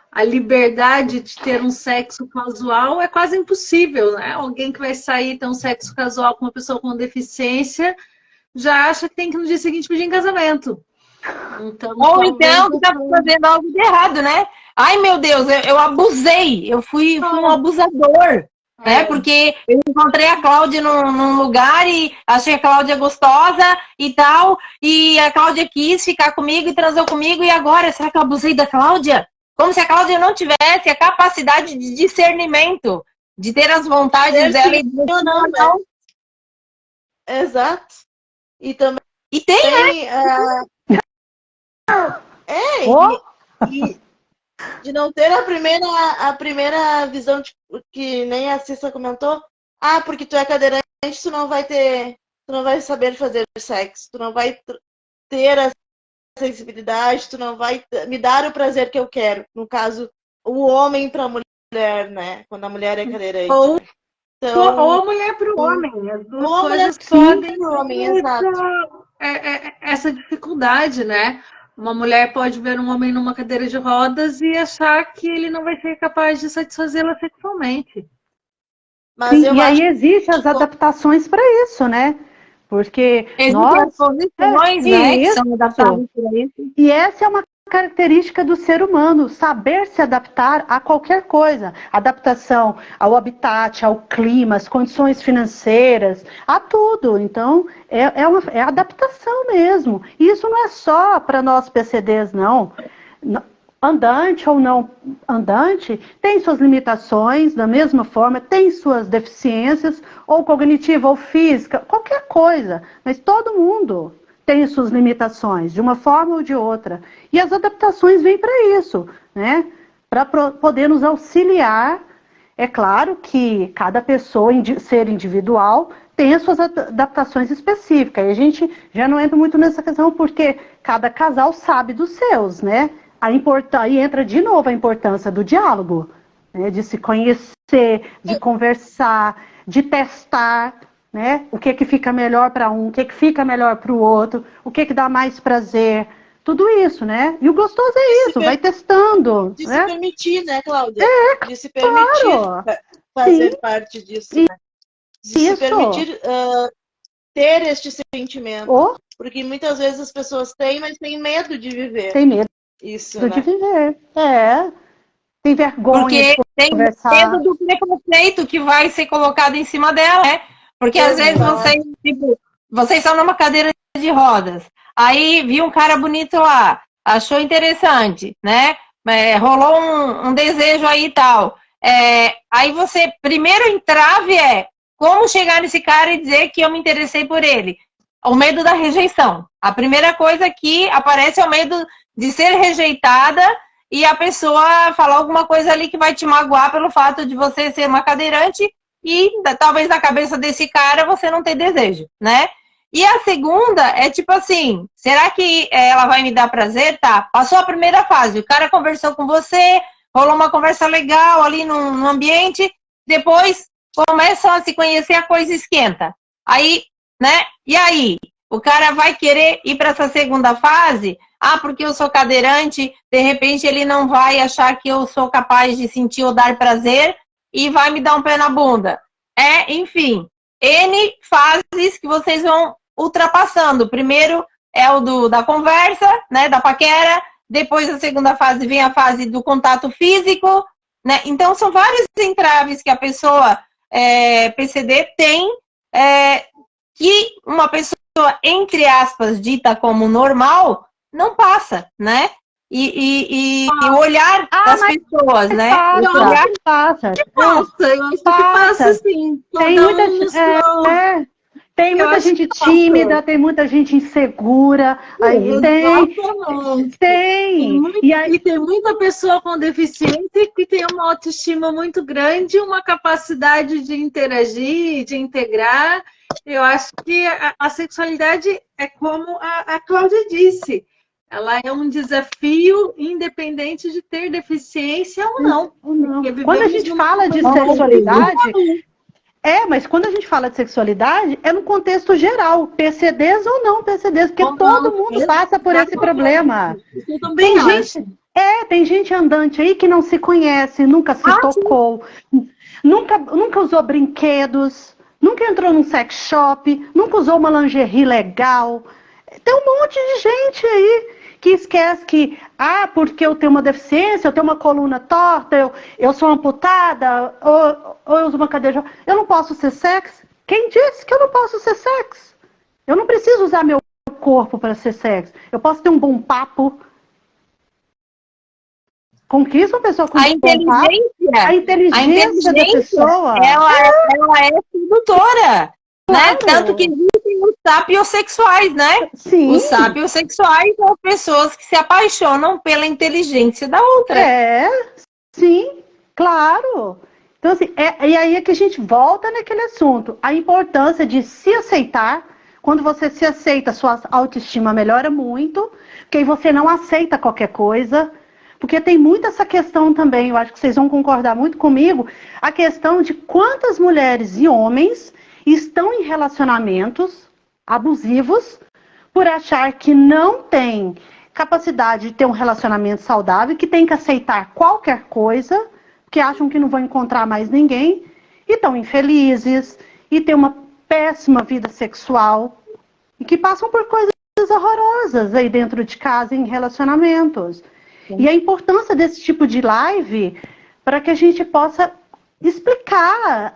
A liberdade de ter um sexo casual é quase impossível, né? Alguém que vai sair ter um sexo casual com uma pessoa com deficiência já acha que tem que no dia seguinte pedir em casamento. Então, ou então que está fazendo algo de errado, né? Ai, meu Deus, eu abusei, eu fui um abusador. Né? Porque eu encontrei a Cláudia num lugar e achei a Cláudia gostosa e tal, e a Cláudia quis ficar comigo e transou comigo, e agora, será que eu abusei da Cláudia? Como se a Cláudia não tivesse a capacidade de discernimento, de ter as vontades dela e dizer, não. Exato. E também tem de não ter a primeira visão que nem a Cissa comentou. Porque tu é cadeirante, tu não vai saber fazer sexo, tu não vai ter a sensibilidade, tu não vai me dar o prazer que eu quero. No caso, o homem para a mulher, né? Quando a mulher é cadeirante. Então, ou a mulher para o homem. As duas ou a mulher coisas sim podem pro homem, ter exato. essa dificuldade, né? Uma mulher pode ver um homem numa cadeira de rodas e achar que ele não vai ser capaz de satisfazê-la sexualmente. Mas Sim, eu e aí acho existem as que adaptações para isso, né? Porque Existem as nós. posições, né, que são adaptáveis para isso. E essa é uma característica do ser humano, saber se adaptar a qualquer coisa. Adaptação ao habitat, ao clima, às condições financeiras, a tudo. Então, é adaptação mesmo. E isso não é só para nós PCDs, não. Andante ou não andante, tem suas limitações, da mesma forma, tem suas deficiências, ou cognitiva ou física, qualquer coisa. Mas todo mundo tem suas limitações, de uma forma ou de outra. E as adaptações vêm para isso, né? Para poder nos auxiliar. É claro que cada pessoa, ser individual, tem as suas adaptações específicas. E a gente já não entra muito nessa questão, porque cada casal sabe dos seus, né? Aí entra de novo a importância do diálogo, né? De se conhecer, de conversar, de testar, né? O que fica melhor para um, o que fica melhor para o outro, o que dá mais prazer, tudo isso, né? E o gostoso é isso, vai testando. de né? se permitir, né, Cláudia? De se permitir Claro. fazer Sim. parte disso, né? De se permitir ter este sentimento. Porque muitas vezes as pessoas têm, mas têm medo de viver. Tem medo isso, de né? viver. Tem vergonha Porque de tem conversar. medo do preconceito que vai ser colocado em cima dela, né? Porque às vezes vocês estão numa cadeira de rodas, aí viu um cara bonito lá, achou interessante, né? Rolou um desejo aí e tal. Aí você, primeiro entrave como chegar nesse cara e dizer que eu me interessei por ele. O medo da rejeição. A primeira coisa que aparece é o medo de ser rejeitada e a pessoa falar alguma coisa ali que vai te magoar pelo fato de você ser uma cadeirante e talvez na cabeça desse cara você não ter desejo, né? E a segunda é tipo assim, será que ela vai me dar prazer? Tá, passou a primeira fase, o cara conversou com você, rolou uma conversa legal ali no ambiente, depois começam a se conhecer, a coisa esquenta. Aí, né? E aí? O cara vai querer ir para essa segunda fase? Ah, porque eu sou cadeirante, de repente ele não vai achar que eu sou capaz de sentir ou dar prazer e vai me dar um pé na bunda. Enfim, N fases que vocês vão ultrapassando. Primeiro é o da conversa, né, da paquera, depois a segunda fase vem a fase do contato físico, né? Então são vários entraves que a pessoa PCD tem, que uma pessoa, entre aspas, dita como normal, não passa, né? E o olhar das pessoas, né? Passa, o olhar passa. Eu acho que passa, sim. Tem muita gente tímida, tem muita gente insegura. Tem. E tem muita pessoa com deficiência que tem uma autoestima muito grande, uma capacidade de interagir, de integrar. Eu acho que a sexualidade é como a Cláudia disse. Ela é um desafio independente de ter deficiência ou não. Quando a gente fala de sexualidade... mas quando a gente fala de sexualidade, é no contexto geral. PCDs ou não PCDs, porque todo mundo passa por esse problema. Tem gente andante aí que não se conhece, nunca se tocou, nunca usou brinquedos, nunca entrou num sex shop, nunca usou uma lingerie legal. Tem um monte de gente aí que esquece que, porque eu tenho uma deficiência, eu tenho uma coluna torta, eu sou amputada, ou eu uso uma cadeira, eu não posso ser sexy. Quem disse que eu não posso ser sexy? Eu não preciso usar meu corpo para ser sexy. Eu posso ter um bom papo. Conquista uma pessoa com a inteligência, a inteligência da pessoa. Ela é sedutora. Né? Tanto que existem os sapiosexuais, né? Sim. Os sapiosexuais são pessoas que se apaixonam pela inteligência da outra. Sim, claro. Então, assim, e aí é que a gente volta naquele assunto. A importância de se aceitar. Quando você se aceita, sua autoestima melhora muito. Porque aí você não aceita qualquer coisa. Porque tem muito essa questão também, eu acho que vocês vão concordar muito comigo, a questão de quantas mulheres e homens estão em relacionamentos abusivos por achar que não tem capacidade de ter um relacionamento saudável, que tem que aceitar qualquer coisa, que acham que não vão encontrar mais ninguém, e estão infelizes, e têm uma péssima vida sexual, e que passam por coisas horrorosas aí dentro de casa, em relacionamentos. Sim. E a importância desse tipo de live para que a gente possa explicar,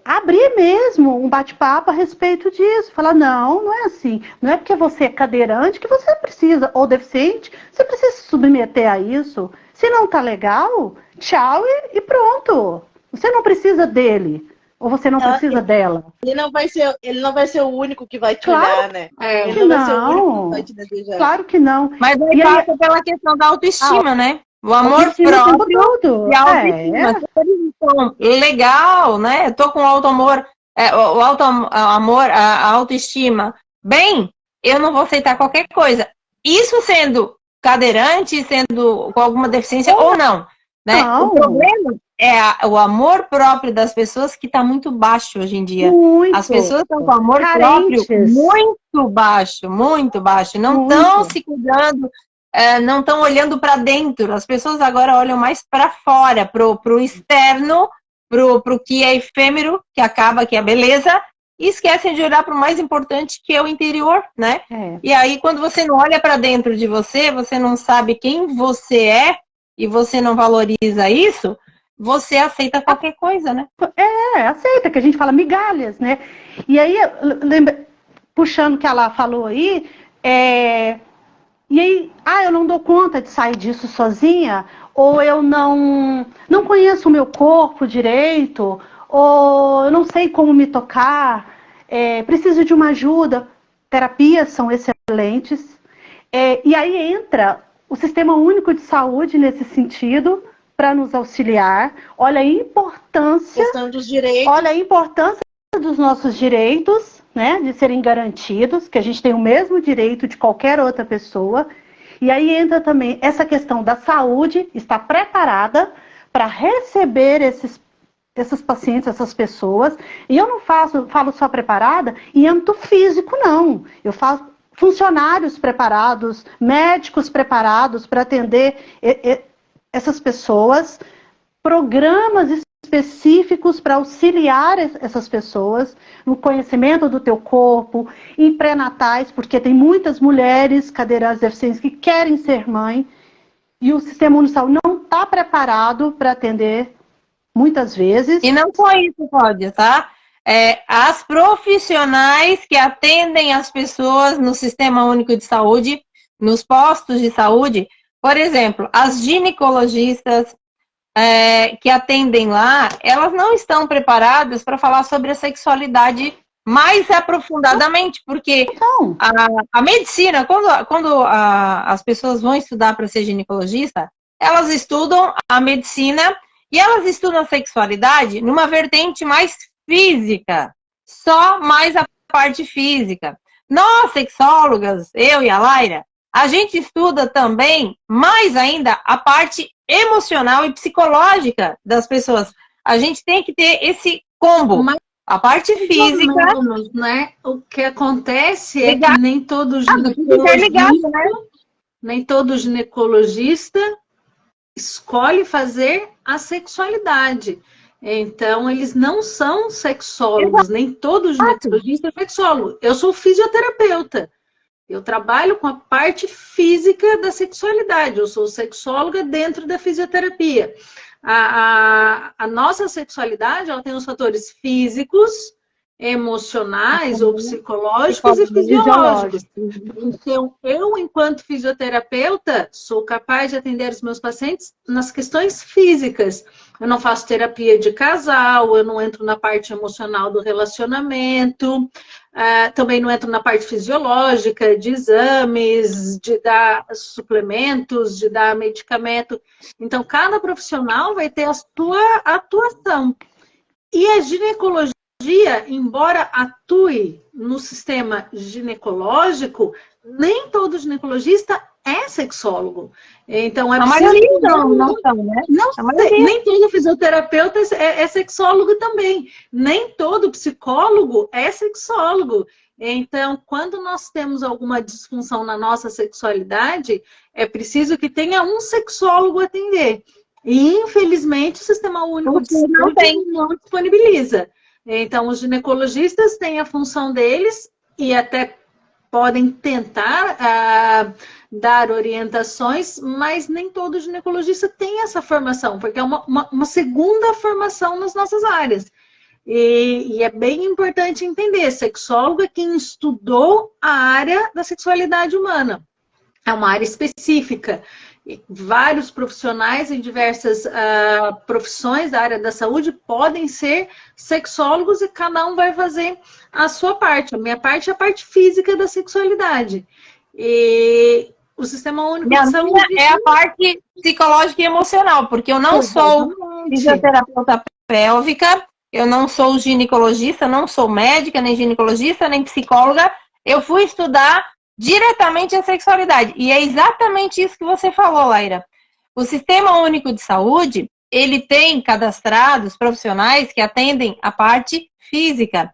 abrir mesmo um bate-papo a respeito disso. Falar, não é assim. Não é porque você é cadeirante que você precisa, ou deficiente, você precisa se submeter a isso. Se não tá legal, tchau e pronto. Você não precisa dele. Ou você não precisa dela. Ele não vai ser o único que vai te olhar, né? Ele não vai ser o único que vai te desejar. Claro que não. Mas aí passa pela questão da autoestima, né? O amor próprio e a autoestima. Então, legal, né? Tô com auto-amor, a autoestima. Bem, eu não vou aceitar qualquer coisa. Isso sendo cadeirante, sendo com alguma deficiência ou não. Né? Não. O problema é o amor próprio das pessoas que está muito baixo hoje em dia. Muito. As pessoas estão com amor próprio muito baixo, muito baixo. Não estão se cuidando, não estão olhando para dentro. As pessoas agora olham mais para fora, pro externo, pro que é efêmero, que acaba, que é a beleza, e esquecem de olhar para o mais importante, que é o interior, né? E aí, quando você não olha para dentro de você, você não sabe quem você é, e você não valoriza isso, você aceita qualquer coisa, né? Aceita, que a gente fala migalhas, né? E aí, puxando o que ela falou aí, e aí, eu não dou conta de sair disso sozinha, ou eu não conheço o meu corpo direito, ou eu não sei como me tocar, preciso de uma ajuda. Terapias são excelentes. E aí entra o Sistema Único de Saúde nesse sentido, para nos auxiliar. Olha a importância. Questão dos direitos. Olha a importância dos nossos direitos, né, de serem garantidos, que a gente tem o mesmo direito de qualquer outra pessoa. E aí entra também essa questão da saúde, estar preparada para receber esses pacientes, essas pessoas. E eu não falo só preparada em âmbito físico, não. Eu faço funcionários preparados, médicos preparados para atender essas pessoas, programas específicos para auxiliar essas pessoas no conhecimento do teu corpo, em pré-natais, porque tem muitas mulheres cadeirantes deficientes que querem ser mãe, e o Sistema Único de Saúde não está preparado para atender muitas vezes. E não só isso, Cláudia, tá? As profissionais que atendem as pessoas no Sistema Único de Saúde, nos postos de saúde, por exemplo, as ginecologistas que atendem lá, elas não estão preparadas para falar sobre a sexualidade mais aprofundadamente, porque a medicina, quando as pessoas vão estudar para ser ginecologista, elas estudam a medicina e elas estudam a sexualidade numa vertente mais física, só mais a parte física. Nós, sexólogas, eu e a Laira, a gente estuda também, mais ainda, a parte emocional e psicológica das pessoas. A gente tem que ter esse combo. A parte física... Menos, né? O que acontece é que nem todo ginecologista escolhe fazer a sexualidade. Então, eles não são sexólogos, nem todo ginecologista é sexólogo. Eu sou fisioterapeuta. Eu trabalho com a parte física da sexualidade. Eu sou sexóloga dentro da fisioterapia. A nossa sexualidade, ela tem os fatores físicos, emocionais ou psicológicos e fisiológicos. Então, eu, enquanto fisioterapeuta, sou capaz de atender os meus pacientes nas questões físicas. Eu não faço terapia de casal, eu não entro na parte emocional do relacionamento, também não entro na parte fisiológica, de exames, de dar suplementos, de dar medicamento. Então, cada profissional vai ter a sua atuação. E a ginecologia, embora atue no sistema ginecológico, nem todo ginecologista é sexólogo. Então, é A preciso... maioria não são, né? Não sei, nem todo fisioterapeuta é sexólogo também. Nem todo psicólogo é sexólogo. Então, quando nós temos alguma disfunção na nossa sexualidade, é preciso que tenha um sexólogo atender. E, infelizmente, o Sistema Único de Saúde não disponibiliza. Então, os ginecologistas têm a função deles e até podem tentar dar orientações, mas nem todo ginecologista tem essa formação, porque é uma segunda formação nas nossas áreas. E é bem importante entender, sexólogo é quem estudou a área da sexualidade humana. É uma área específica. E vários profissionais em diversas profissões da área da saúde podem ser sexólogos e cada um vai fazer a sua parte. A minha parte é a parte física da sexualidade. E o Sistema Único de Saúde... é a parte psicológica e emocional, porque eu não sou fisioterapeuta pélvica, eu não sou ginecologista, não sou médica, nem ginecologista, nem psicóloga. Eu fui estudar diretamente a sexualidade. E é exatamente isso que você falou, Laíra. O Sistema Único de Saúde, ele tem cadastrados profissionais que atendem a parte física.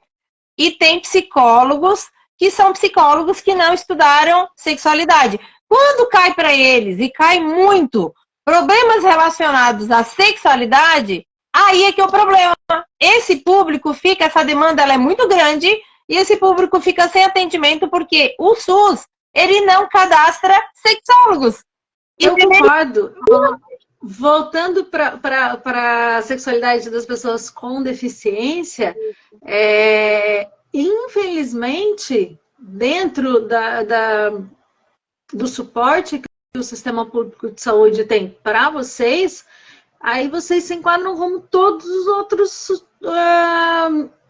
E tem psicólogos que são psicólogos que não estudaram sexualidade. Quando cai para eles, e cai muito, problemas relacionados à sexualidade, aí é que é o problema. Esse público fica, essa demanda ela é muito grande, e esse público fica sem atendimento porque o SUS, ele não cadastra sexólogos. Eu concordo. Voltando para a sexualidade das pessoas com deficiência, infelizmente, dentro do suporte que o Sistema Público de Saúde tem para vocês, aí vocês se enquadram como todos os outros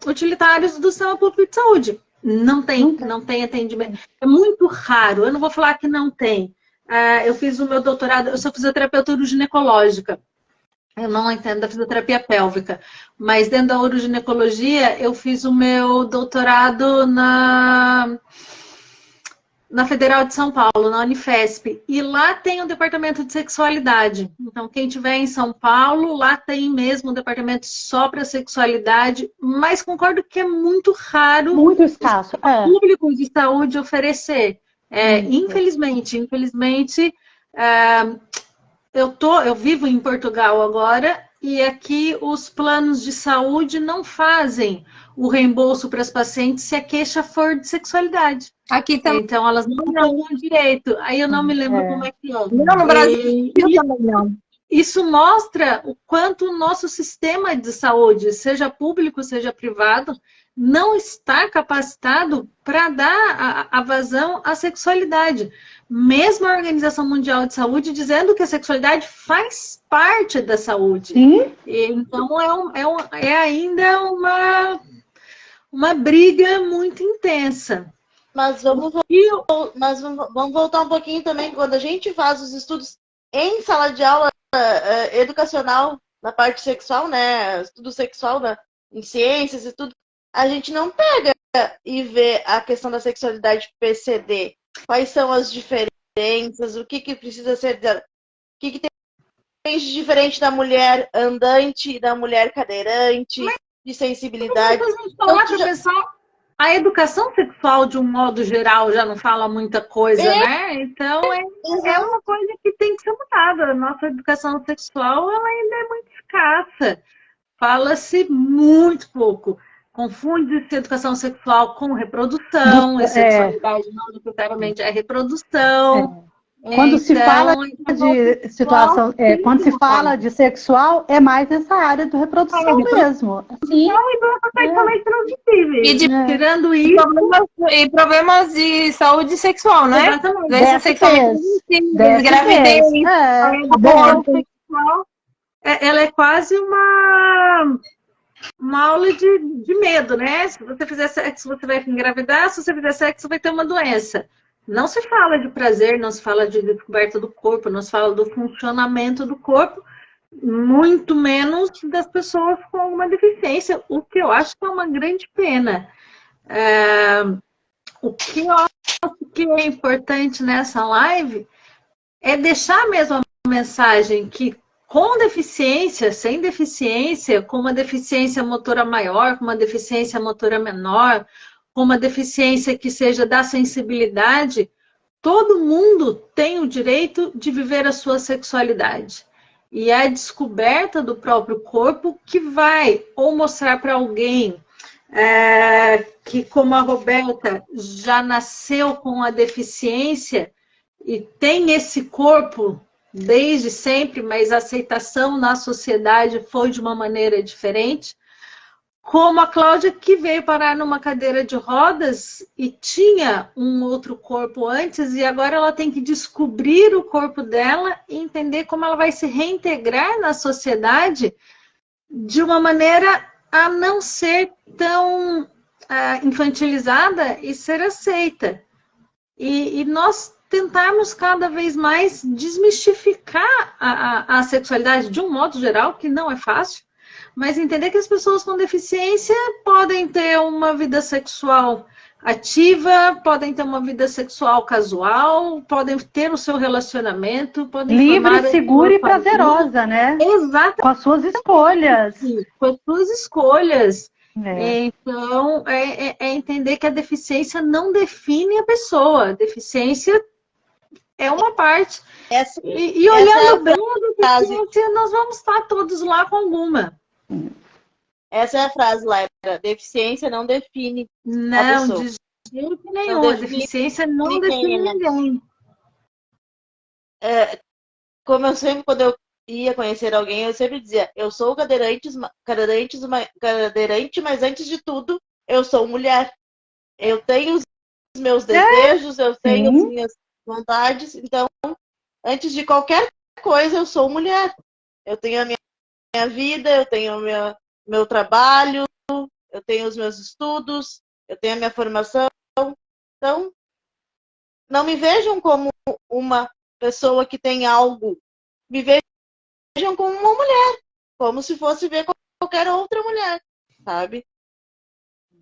utilitários do Sistema Público de Saúde. Não tem atendimento. É muito raro. Eu não vou falar que não tem. Eu fiz o meu doutorado, eu sou fisioterapeuta uroginecológica. Eu não entendo da fisioterapia pélvica. Mas dentro da uroginecologia, eu fiz o meu doutorado na Federal de São Paulo, na Unifesp. E lá tem um departamento de sexualidade. Então, quem estiver em São Paulo, lá tem mesmo um departamento só para sexualidade. Mas concordo que é muito raro muito escasso, o público de saúde oferecer. Infelizmente, eu vivo em Portugal agora e aqui os planos de saúde não fazem o reembolso para as pacientes se a queixa for de sexualidade. Aqui também. Então, elas não têm direito. Aí eu não me lembro como é que é. Não, no Brasil também não. Isso mostra o quanto o nosso sistema de saúde, seja público, seja privado, não está capacitado para dar a vazão à sexualidade. Mesmo a Organização Mundial de Saúde dizendo que a sexualidade faz parte da saúde. Sim. Então, é ainda uma briga muito intensa. Mas vamos voltar um pouquinho também. Quando a gente faz os estudos em sala de aula educacional, na parte sexual, né? Estudo sexual em ciências e tudo, a gente não pega e vê a questão da sexualidade PCD. Quais são as diferenças? O que precisa ser... O que tem de diferente da mulher andante e da mulher cadeirante, de sensibilidade? A educação sexual, de um modo geral, já não fala muita coisa, né? Então, é uma coisa que tem que ser mudada. A nossa educação sexual, ela ainda é muito escassa. Fala-se muito pouco. Confunde-se educação sexual com reprodução. A sexualidade não necessariamente é reprodução. Quando se fala de situação, quando se fala de sexual, é mais essa área de reprodução mesmo. Sim. E doenças sexualmente transmissíveis. Tirando isso... E problemas de saúde sexual, né? Exatamente. Doenças sexualmente transmissíveis, gravidez, aborto. Ela é quase uma aula de medo, né? Se você fizer sexo, você vai engravidar. Se você fizer sexo, vai ter uma doença. Não se fala de prazer, não se fala de descoberta do corpo, não se fala do funcionamento do corpo, muito menos das pessoas com alguma deficiência, o que eu acho que é uma grande pena. O que eu acho que é importante nessa live é deixar mesmo a mensagem que com deficiência, sem deficiência, com uma deficiência motora maior, com uma deficiência motora menor, com uma deficiência que seja da sensibilidade, todo mundo tem o direito de viver a sua sexualidade. E é a descoberta do próprio corpo que vai ou mostrar para alguém que, como a Roberta, já nasceu com a deficiência e tem esse corpo desde sempre, mas a aceitação na sociedade foi de uma maneira diferente. Como a Cláudia, que veio parar numa cadeira de rodas e tinha um outro corpo antes, e agora ela tem que descobrir o corpo dela e entender como ela vai se reintegrar na sociedade de uma maneira a não ser tão infantilizada e ser aceita. E nós tentarmos cada vez mais desmistificar a sexualidade de um modo geral, que não é fácil, mas entender que as pessoas com deficiência podem ter uma vida sexual ativa, podem ter uma vida sexual casual, podem ter o seu relacionamento, podem livre, segura e prazerosa, né? Exato. Com as suas escolhas. Com as suas escolhas. Então, é entender que a deficiência não define a pessoa. A deficiência é uma parte. E olhando bem a deficiência, nós vamos estar todos lá com alguma. Essa é a frase, Laira. Deficiência não define a pessoa. Não, de jeito nenhum. A deficiência não define ninguém. Como eu sempre, quando eu ia conhecer alguém, eu sempre dizia, eu sou cadeirante, mas antes de tudo, eu sou mulher. Eu tenho os meus desejos, eu tenho as minhas vontades. Então, antes de qualquer coisa, eu sou mulher. Eu tenho a minha vida, eu tenho o meu trabalho, eu tenho os meus estudos, eu tenho a minha formação. Então, não me vejam como uma pessoa que tem algo. Me vejam como uma mulher, como se fosse ver qualquer outra mulher, sabe?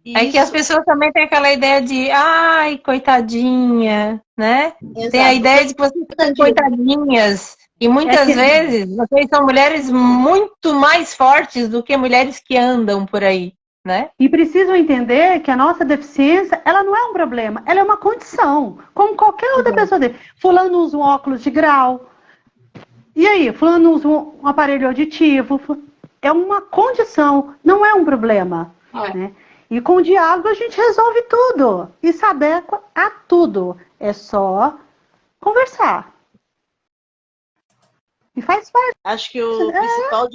Que as pessoas também têm aquela ideia de, ai, coitadinha, né? Exato. Tem a ideia de que vocês são coitadinhas. E muitas vezes vocês são mulheres muito mais fortes do que mulheres que andam por aí, né? E precisam entender que a nossa deficiência, ela não é um problema, ela é uma condição, como qualquer outra pessoa dele. Fulano usa um óculos de grau. E aí, fulano usa um aparelho auditivo. É uma condição, não é um problema, né? E com o diálogo a gente resolve tudo. E se adequa a tudo. É só conversar. E faz parte. Acho que o principal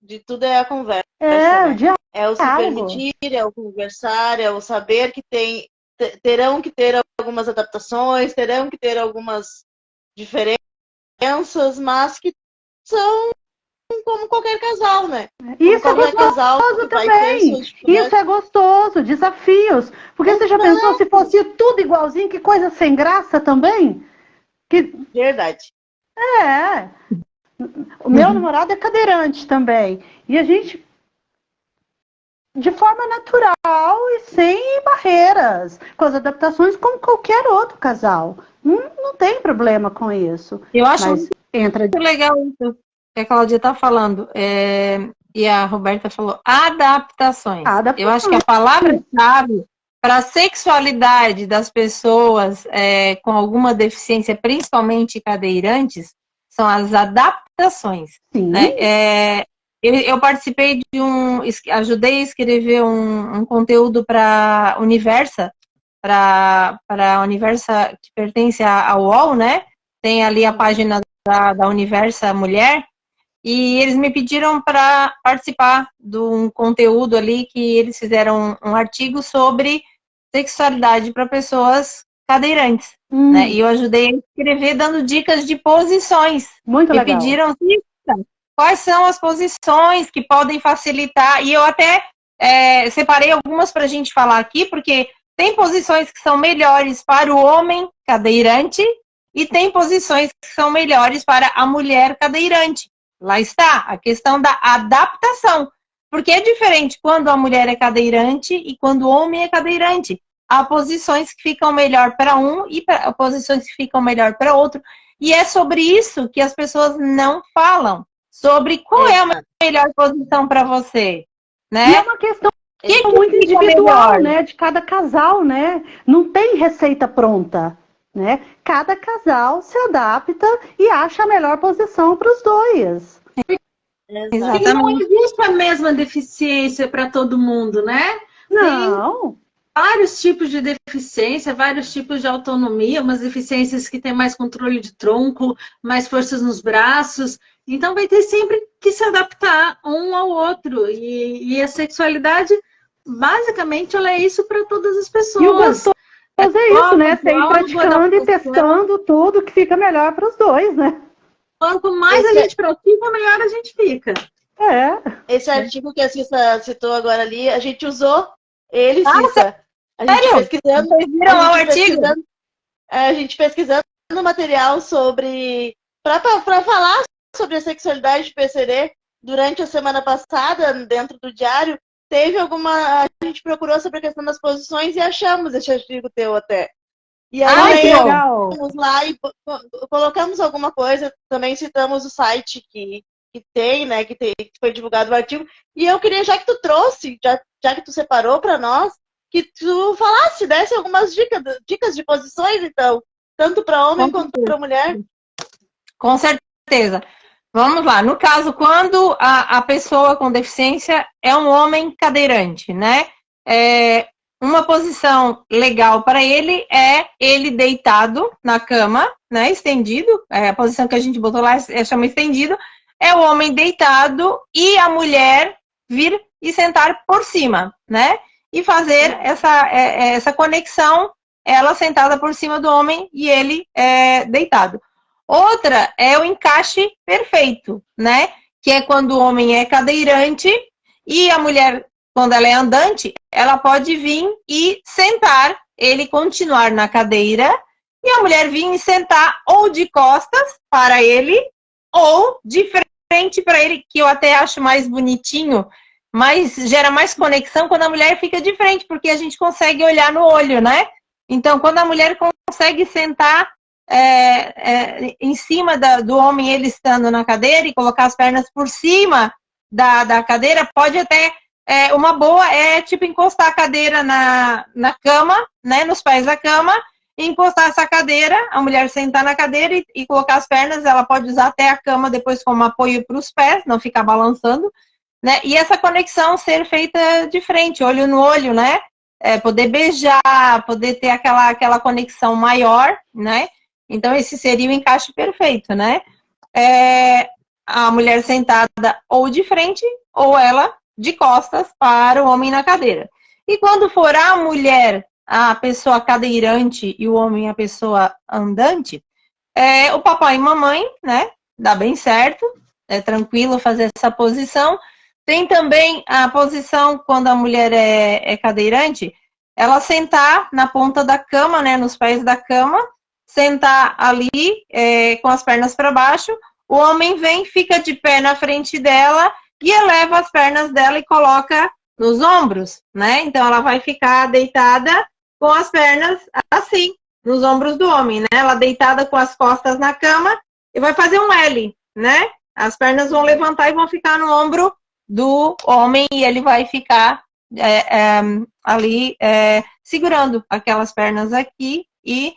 de tudo é a conversa. Né? O diálogo. É o se permitir, é o conversar, é o saber que terão que ter algumas adaptações, terão que ter algumas diferenças, mas que são como qualquer casal, né? Isso é gostoso também. Isso é gostoso, desafios. Porque você já pensou se fosse tudo igualzinho, que coisa sem graça também? Verdade. O meu namorado é cadeirante também. E a gente, de forma natural e sem barreiras, com as adaptações como qualquer outro casal. Não tem problema com isso. Eu acho muito legal isso que a Cláudia está falando. E a Roberta falou adaptações. Eu acho que a palavra-chave para a sexualidade das pessoas com alguma deficiência, principalmente cadeirantes, são as adaptações. Sim. Né? Eu participei ajudei a escrever um conteúdo para a Universa, para a Universa que pertence ao UOL, né? Tem ali a página da Universa Mulher, e eles me pediram para participar de um conteúdo ali que eles fizeram um artigo sobre sexualidade para pessoas cadeirantes. Né? E eu ajudei a escrever dando dicas de posições. Muito legal. Me pediram quais são as posições que podem facilitar, e eu até separei algumas para a gente falar aqui, porque tem posições que são melhores para o homem cadeirante e tem posições que são melhores para a mulher cadeirante. Lá está a questão da adaptação, porque é diferente quando a mulher é cadeirante e quando o homem é cadeirante. Há posições que ficam melhor para um e posições que ficam melhor para outro. E é sobre isso que as pessoas não falam, sobre qual é a melhor posição para você, né? E é uma questão muito individual, né? De cada casal, né? Não tem receita pronta, né? Cada casal se adapta e acha a melhor posição para os dois. Exatamente. E não existe a mesma deficiência para todo mundo, né? Não. Tem vários tipos de deficiência, vários tipos de autonomia, umas deficiências que têm mais controle de tronco, mais forças nos braços. Então vai ter sempre que se adaptar um ao outro. E a sexualidade, basicamente, ela é isso para todas as pessoas. E o gostoso é isso, né? Você ir praticando e testando tudo que fica melhor para os dois, né? Quanto mais a gente pratica, melhor a gente fica. Esse artigo que a Cissa citou agora ali, a gente usou ele, Cissa. A gente pesquisando. Vocês viram lá o artigo? A gente pesquisando material sobre. Para falar sobre a sexualidade de PCD durante a semana passada, dentro do diário, teve alguma. A gente procurou sobre a questão das posições e achamos esse artigo teu até. E aí vamos lá e colocamos alguma coisa, também citamos o site que tem, né, que foi divulgado o artigo. E eu queria, já que tu trouxe, já que tu separou para nós, que tu falasse, desse algumas dicas de posições, então, tanto para homem quanto para mulher. Com certeza. Vamos lá. No caso, quando a pessoa com deficiência é um homem cadeirante, né? Uma posição legal para ele é ele deitado na cama, né? Estendido. A posição que a gente botou lá chama estendido. É o homem deitado e a mulher vir e sentar por cima, né? E fazer essa conexão, ela sentada por cima do homem e ele deitado. Outra é o encaixe perfeito, né? Que é quando o homem é cadeirante e a mulher, quando ela é andante, ela pode vir e sentar, ele continuar na cadeira e a mulher vir e sentar ou de costas para ele ou de frente para ele, que eu até acho mais bonitinho, mas gera mais conexão quando a mulher fica de frente, porque a gente consegue olhar no olho, né? Então, quando a mulher consegue sentar em cima do homem, ele estando na cadeira, e colocar as pernas por cima da cadeira, pode até, uma boa é tipo encostar a cadeira na cama, né, nos pés da cama, e encostar essa cadeira, a mulher sentar na cadeira e colocar as pernas, ela pode usar até a cama depois como apoio para os pés, não ficar balançando, né? E essa conexão ser feita de frente, olho no olho, né? Poder beijar, poder ter aquela conexão maior, né? Então, esse seria o encaixe perfeito, né? A mulher sentada ou de frente, ou ela de costas para o homem na cadeira. E quando for a mulher, a pessoa cadeirante, e o homem, a pessoa andante, o papai e mamãe, né? Dá bem certo, é tranquilo fazer essa posição. Tem também a posição quando a mulher é cadeirante, ela sentar na ponta da cama, né, nos pés da cama, sentar ali com as pernas para baixo, o homem vem, fica de pé na frente dela e eleva as pernas dela e coloca nos ombros, né? Então ela vai ficar deitada com as pernas assim, nos ombros do homem, né? Ela deitada com as costas na cama e vai fazer um L, né? As pernas vão levantar e vão ficar no ombro do homem e ele vai ficar ali segurando aquelas pernas aqui e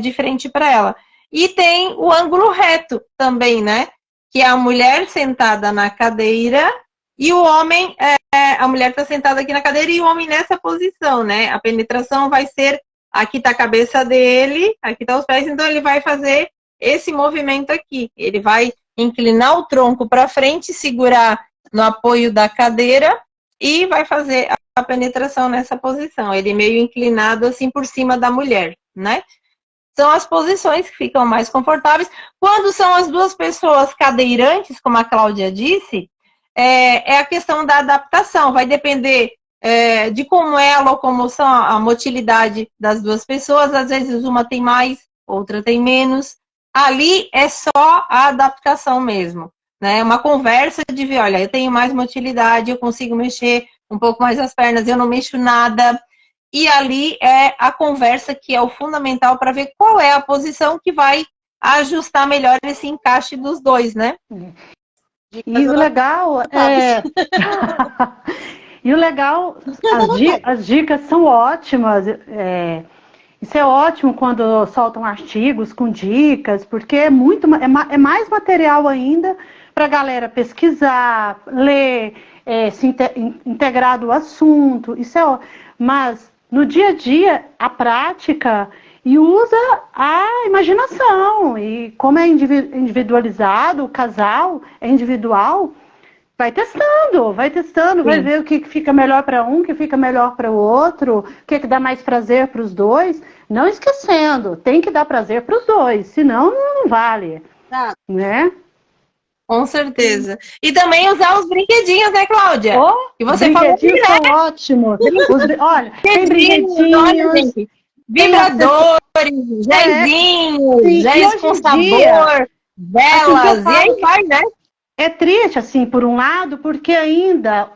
de frente para ela. E tem o ângulo reto também, né? Que é a mulher sentada na cadeira e o homem, a mulher está sentada aqui na cadeira e o homem nessa posição, né? A penetração vai ser, aqui está a cabeça dele, aqui está os pés, então ele vai fazer esse movimento aqui. Ele vai inclinar o tronco para frente, segurar no apoio da cadeira e vai fazer a penetração nessa posição. Ele meio inclinado assim por cima da mulher, né? São as posições que ficam mais confortáveis. Quando são as duas pessoas cadeirantes, como a Cláudia disse, é a questão da adaptação. Vai depender de como é a locomoção, a motilidade das duas pessoas. Às vezes uma tem mais, outra tem menos. Ali é só a adaptação mesmo, né? Uma conversa de ver, olha, eu tenho mais motilidade, eu consigo mexer um pouco mais as pernas, eu não mexo nada. E ali é a conversa que é o fundamental para ver qual é a posição que vai ajustar melhor esse encaixe dos dois, né? E o legal é... E o legal, as dicas são ótimas. Isso é ótimo quando soltam artigos com dicas, porque é mais material ainda para a galera pesquisar, ler, integrar do assunto. Mas no dia a dia, a prática e usa a imaginação. E como é individualizado, o casal é individual, vai testando, vai ver o que fica melhor para um, o que fica melhor para o outro, o que dá mais prazer para os dois. Não esquecendo, tem que dar prazer para os dois, senão não vale. Né? Com certeza. E também usar os brinquedinhos, né, Cláudia? Que você brinquedinhos falou, são ótimos. Olha, tem brinquedinhos, olha, gente, vibradores, géis com sabor, velas, e aí vai, né? É triste, assim, por um lado, porque ainda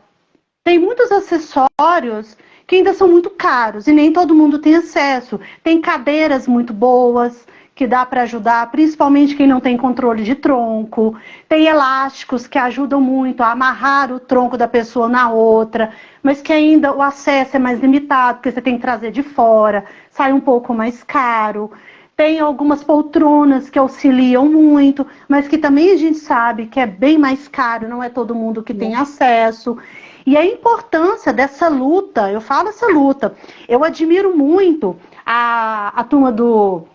tem muitos acessórios que ainda são muito caros e nem todo mundo tem acesso. Tem cadeiras muito boas que dá para ajudar, principalmente quem não tem controle de tronco. Tem elásticos que ajudam muito a amarrar o tronco da pessoa na outra, mas que ainda o acesso é mais limitado, porque você tem que trazer de fora, sai um pouco mais caro. Tem algumas poltronas que auxiliam muito, mas que também a gente sabe que é bem mais caro, não é todo mundo que tem acesso. E a importância dessa luta, eu falo essa luta, eu admiro muito a turma do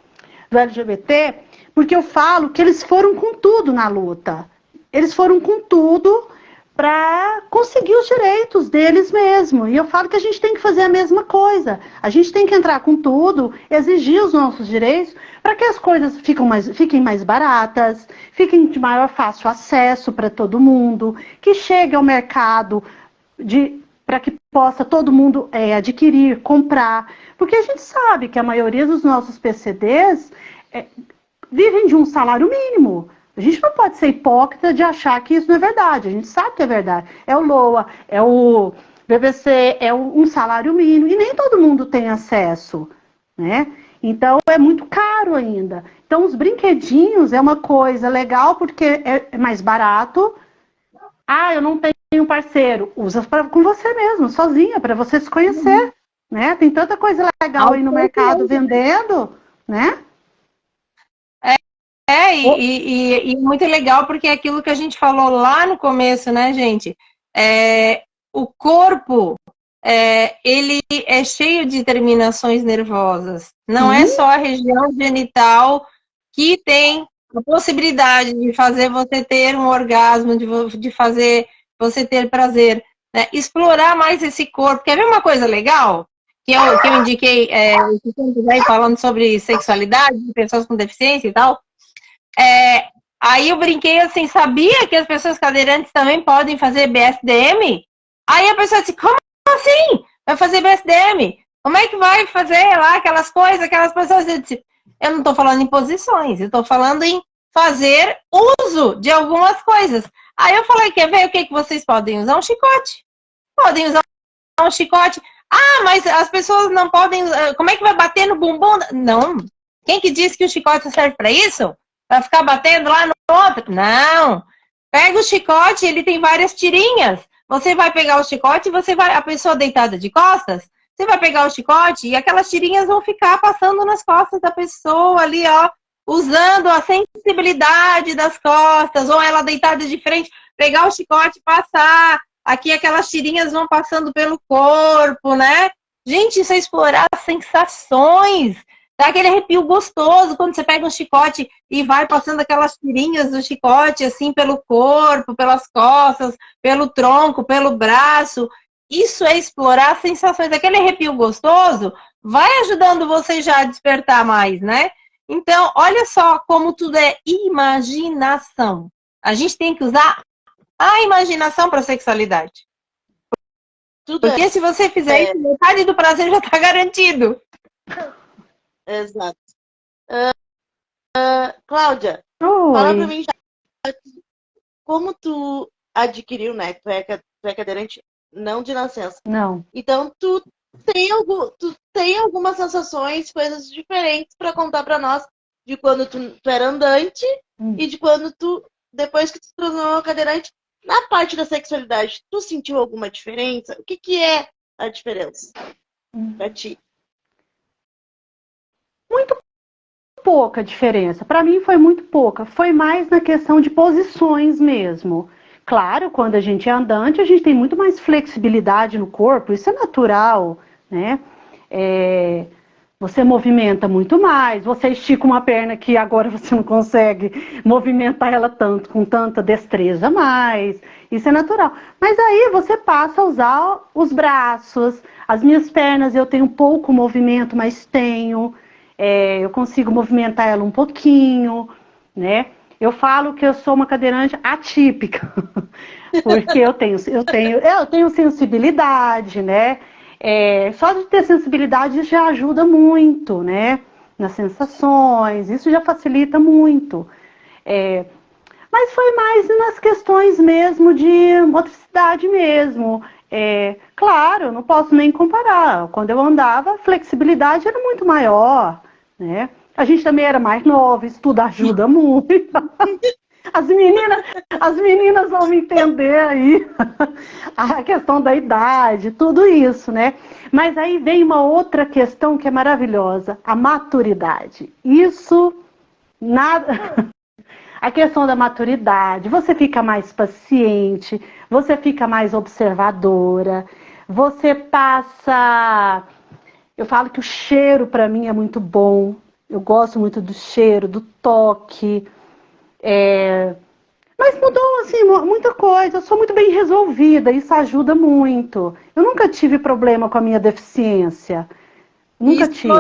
LGBT, porque eu falo que eles foram com tudo na luta. Eles foram com tudo para conseguir os direitos deles mesmo. E eu falo que a gente tem que fazer a mesma coisa. A gente tem que entrar com tudo, exigir os nossos direitos, para que as coisas fiquem mais baratas, fiquem de maior fácil acesso para todo mundo, que chegue ao mercado para que possa todo mundo adquirir, comprar. Porque a gente sabe que a maioria dos nossos PCDs vivem de um salário mínimo. A gente não pode ser hipócrita de achar que isso não é verdade. A gente sabe que é verdade. É o LOA, é o BBC, é um salário mínimo. E nem todo mundo tem acesso, né? Então, é muito caro ainda. Então, os brinquedinhos é uma coisa legal porque é mais barato. Ah, eu não tenho parceiro. Usa com você mesmo, sozinha, para você se conhecer, né? Tem tanta coisa legal aí no mercado vendendo, né? E muito legal, porque é aquilo que a gente falou lá no começo, né, gente? O corpo, ele é cheio de terminações nervosas. Não é só a região genital que tem a possibilidade de fazer você ter um orgasmo, de fazer você ter prazer. Né? Explorar mais esse corpo. Quer ver uma coisa legal? Que eu indiquei, falando sobre sexualidade de pessoas com deficiência e tal. Aí eu brinquei assim, sabia que as pessoas cadeirantes também podem fazer BSDM? Aí a pessoa disse, como assim? Vai fazer BSDM? Como é que vai fazer lá aquelas coisas, aquelas pessoas? Eu disse, eu não estou falando em posições, eu estou falando em fazer uso de algumas coisas. Aí eu falei, quer ver o que vocês podem usar? Um chicote. Podem usar um chicote. Ah, mas as pessoas não podem... Como é que vai bater no bumbum? Não. Quem que disse que o chicote serve para isso? Vai ficar batendo lá no outro? Não. Pega o chicote, ele tem várias tirinhas. Você vai pegar o chicote e a pessoa deitada de costas, você vai pegar o chicote e aquelas tirinhas vão ficar passando nas costas da pessoa ali, ó, usando a sensibilidade das costas, ou ela deitada de frente, pegar o chicote e passar. Aqui aquelas tirinhas vão passando pelo corpo, né? Gente, isso é explorar as sensações. Dá aquele arrepio gostoso quando você pega um chicote e vai passando aquelas tirinhas do chicote, assim, pelo corpo, pelas costas, pelo tronco, pelo braço. Isso é explorar as sensações. Aquele arrepio gostoso vai ajudando você já a despertar mais, né? Então, olha só como tudo é imaginação. A gente tem que usar a imaginação para a sexualidade. Porque se você fizer isso, metade do prazer já está garantido. Exato. Cláudia, fala pra mim como tu adquiriu, né? Tu é cadeirante não de nascença. Não. Então, tu tem algumas sensações, coisas diferentes para contar para nós de quando tu era andante e de quando depois que tu se tornou cadeirante. Na parte da sexualidade, tu sentiu alguma diferença? O que é a diferença pra ti? Muito pouca diferença. Para mim foi muito pouca. Foi mais na questão de posições mesmo. Claro, quando a gente é andante, a gente tem muito mais flexibilidade no corpo, isso é natural, né? Você movimenta muito mais, você estica uma perna que agora você não consegue movimentar ela tanto, com tanta destreza mais, isso é natural. Mas aí você passa a usar os braços, as minhas pernas eu tenho pouco movimento, mas tenho, eu consigo movimentar ela um pouquinho, né? Eu falo que eu sou uma cadeirante atípica, porque eu tenho sensibilidade, né? Só de ter sensibilidade já ajuda muito, né? Nas sensações, isso já facilita muito. Mas foi mais nas questões mesmo de motricidade mesmo. Claro, não posso nem comparar. Quando eu andava, a flexibilidade era muito maior, né? A gente também era mais nova, isso tudo ajuda muito. As meninas vão me entender aí, a questão da idade, tudo isso, né? Mas aí vem uma outra questão que é maravilhosa, a maturidade. Isso, nada... A questão da maturidade, você fica mais paciente, você fica mais observadora, você passa... Eu falo que o cheiro para mim é muito bom, eu gosto muito do cheiro, do toque... Mas mudou, assim, muita coisa. Eu sou muito bem resolvida, isso ajuda muito. Eu nunca tive problema com a minha deficiência. Nunca tive.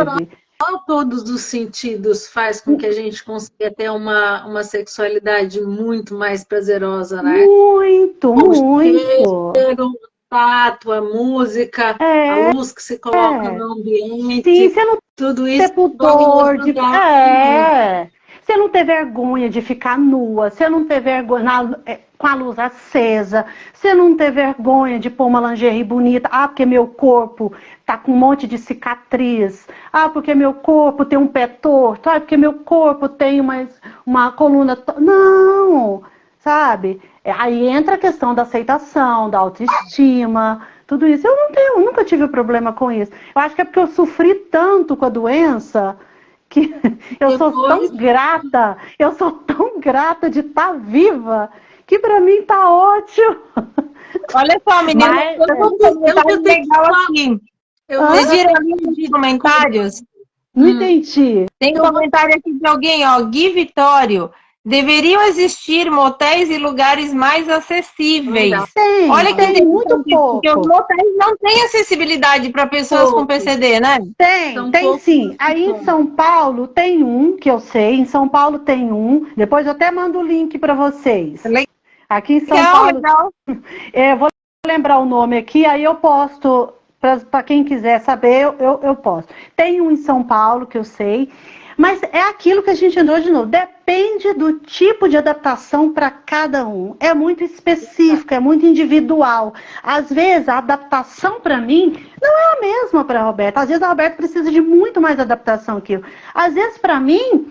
Todos os sentidos faz com que a gente consiga ter uma sexualidade muito mais prazerosa, né? Muito, muito. O cheiro, o tato, a música, a luz que se coloca no ambiente. Sim, você não tudo isso ter pudor de... Você não ter vergonha de ficar nua, você não ter vergonha com a luz acesa, você não ter vergonha de pôr uma lingerie bonita, porque meu corpo tá com um monte de cicatriz, porque meu corpo tem um pé torto, porque meu corpo tem uma coluna... Não, sabe? Aí entra a questão da aceitação, da autoestima, tudo isso. Eu nunca tive problema com isso. Eu acho que é porque eu sofri tanto com a doença... que eu sou tão grata de estar viva, que para mim tá ótimo. Olha só, menina, eu legal aqui. Vocês viram ali nos comentários? Não entendi. Tem um comentário aqui de alguém, ó, Gui Vitório. Deveriam existir motéis e lugares mais acessíveis. Sim, olha que tem muito pouco. Porque os motéis não têm acessibilidade para pessoas com PCD, né? Tem sim. Aí em São Paulo tem um, que eu sei. Em São Paulo tem um. Depois eu até mando o link para vocês. Aqui em São Paulo. Legal. Vou lembrar o nome aqui, aí eu posto. Para quem quiser saber, eu posto. Tem um em São Paulo, que eu sei. Mas é aquilo que a gente andou de novo. Depende do tipo de adaptação para cada um. É muito específico, é muito individual. Às vezes, a adaptação para mim não é a mesma para a Roberta. Às vezes, a Roberta precisa de muito mais adaptação que eu. Às vezes, para mim,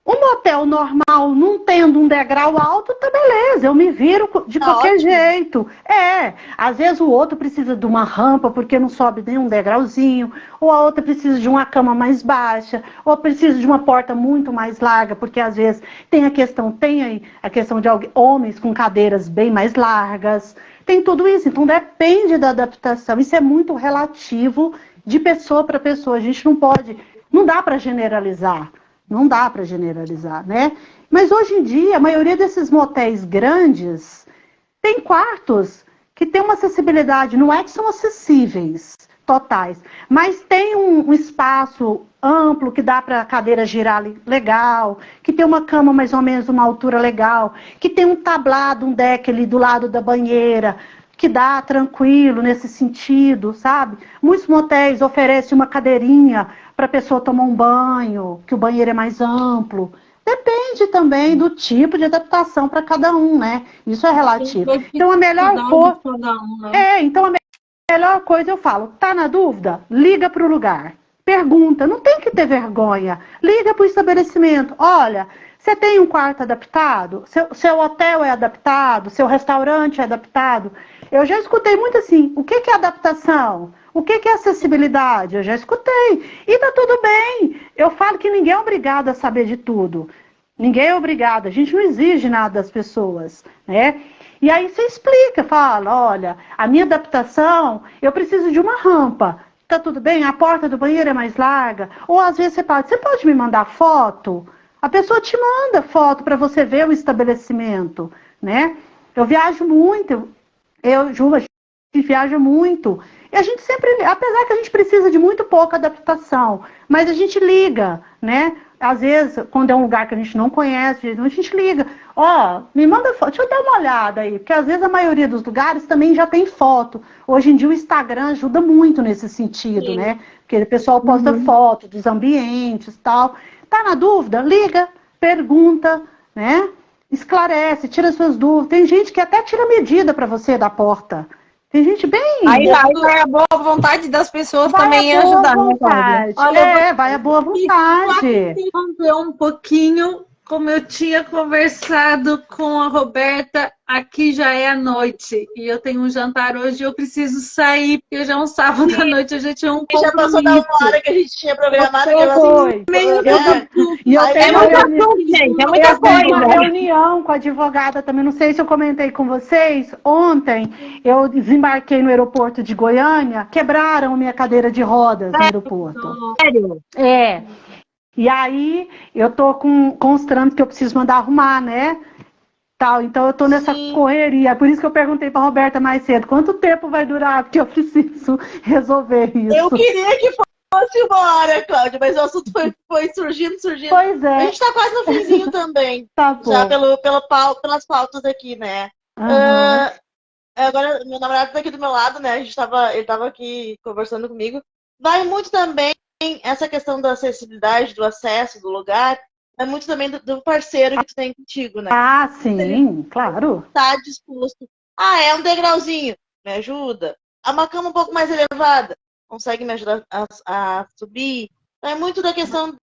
um motel normal, não tendo um degrau alto, tá beleza, eu me viro de qualquer jeito. Às vezes o outro precisa de uma rampa porque não sobe nem um degrauzinho, ou a outra precisa de uma cama mais baixa, ou precisa de uma porta muito mais larga, porque às vezes tem a questão de homens com cadeiras bem mais largas, tem tudo isso, então depende da adaptação, isso é muito relativo de pessoa para pessoa, a gente não dá para generalizar. Não dá para generalizar, né? Mas hoje em dia, a maioria desses motéis grandes tem quartos que tem uma acessibilidade, não é que são acessíveis, totais, mas tem um espaço amplo que dá para a cadeira girar legal, que tem uma cama mais ou menos uma altura legal, que tem um tablado, um deck ali do lado da banheira, que dá tranquilo nesse sentido, sabe? Muitos motéis oferecem uma cadeirinha para a pessoa tomar um banho, que o banheiro é mais amplo. Depende também do tipo de adaptação para cada um, né? Isso é relativo. Então a melhor coisa... Então a melhor coisa eu falo, tá na dúvida? Liga para o lugar. pergunta, não tem que ter vergonha. Liga para o estabelecimento, olha, você tem um quarto adaptado? Seu hotel é adaptado? Seu restaurante é adaptado? Eu já escutei muito assim, o que é adaptação? O que é acessibilidade? Eu já escutei. E tá tudo bem. Eu falo que ninguém é obrigado a saber de tudo. Ninguém é obrigado. A gente não exige nada das pessoas, né? E aí você explica, fala, olha, a minha adaptação, eu preciso de uma rampa. Tá tudo bem? A porta do banheiro é mais larga? Ou às vezes você pode me mandar foto? A pessoa te manda foto para você ver o estabelecimento, né? Eu viajo muito, Ju, a gente viaja muito. E a gente sempre, apesar que a gente precisa de muito pouca adaptação, mas a gente liga, né? Às vezes, quando é um lugar que a gente não conhece, a gente liga. Ó, me manda foto, deixa eu dar uma olhada aí, porque às vezes a maioria dos lugares também já tem foto. Hoje em dia o Instagram ajuda muito nesse sentido, sim, né? Porque o pessoal posta foto dos ambientes e tal. Tá na dúvida? Liga, pergunta, né? Esclarece, tira suas dúvidas. Tem gente que até tira medida para você da porta. Tem gente bem... Aí vai a boa vontade das pessoas também ajudar, né, Cláudia? Olha, vai a boa vontade. Interromper um pouquinho, como eu tinha conversado com a Roberta, aqui já é a noite. E eu tenho um jantar hoje, eu preciso sair, porque já é um sábado à noite, a gente tinha um compromisso. Já passou da uma hora que a gente tinha programado. E eu tenho uma reunião com a advogada também. Não sei se eu comentei com vocês. Ontem eu desembarquei no aeroporto de Goiânia, quebraram minha cadeira de rodas no aeroporto. Sério? É. E aí eu tô com os trâmites que eu preciso mandar arrumar, né? Então eu tô nessa correria. Por isso que eu perguntei pra Roberta mais cedo, quanto tempo vai durar? Porque eu preciso resolver isso. Eu queria que fosse uma hora, Cláudia, mas o assunto foi surgindo. Pois é. A gente tá quase no finzinho também. Tá bom. Já pelas pautas aqui, né? Uhum. Agora, meu namorado tá aqui do meu lado, né? Ele tava aqui conversando comigo. Vai muito também essa questão da acessibilidade, do acesso, do lugar. É muito também do parceiro que tu tem contigo, né? Ah, sim, claro. Tá disposto. É um degrauzinho, me ajuda. Uma cama um pouco mais elevada, consegue me ajudar a subir. Então, é muito da questão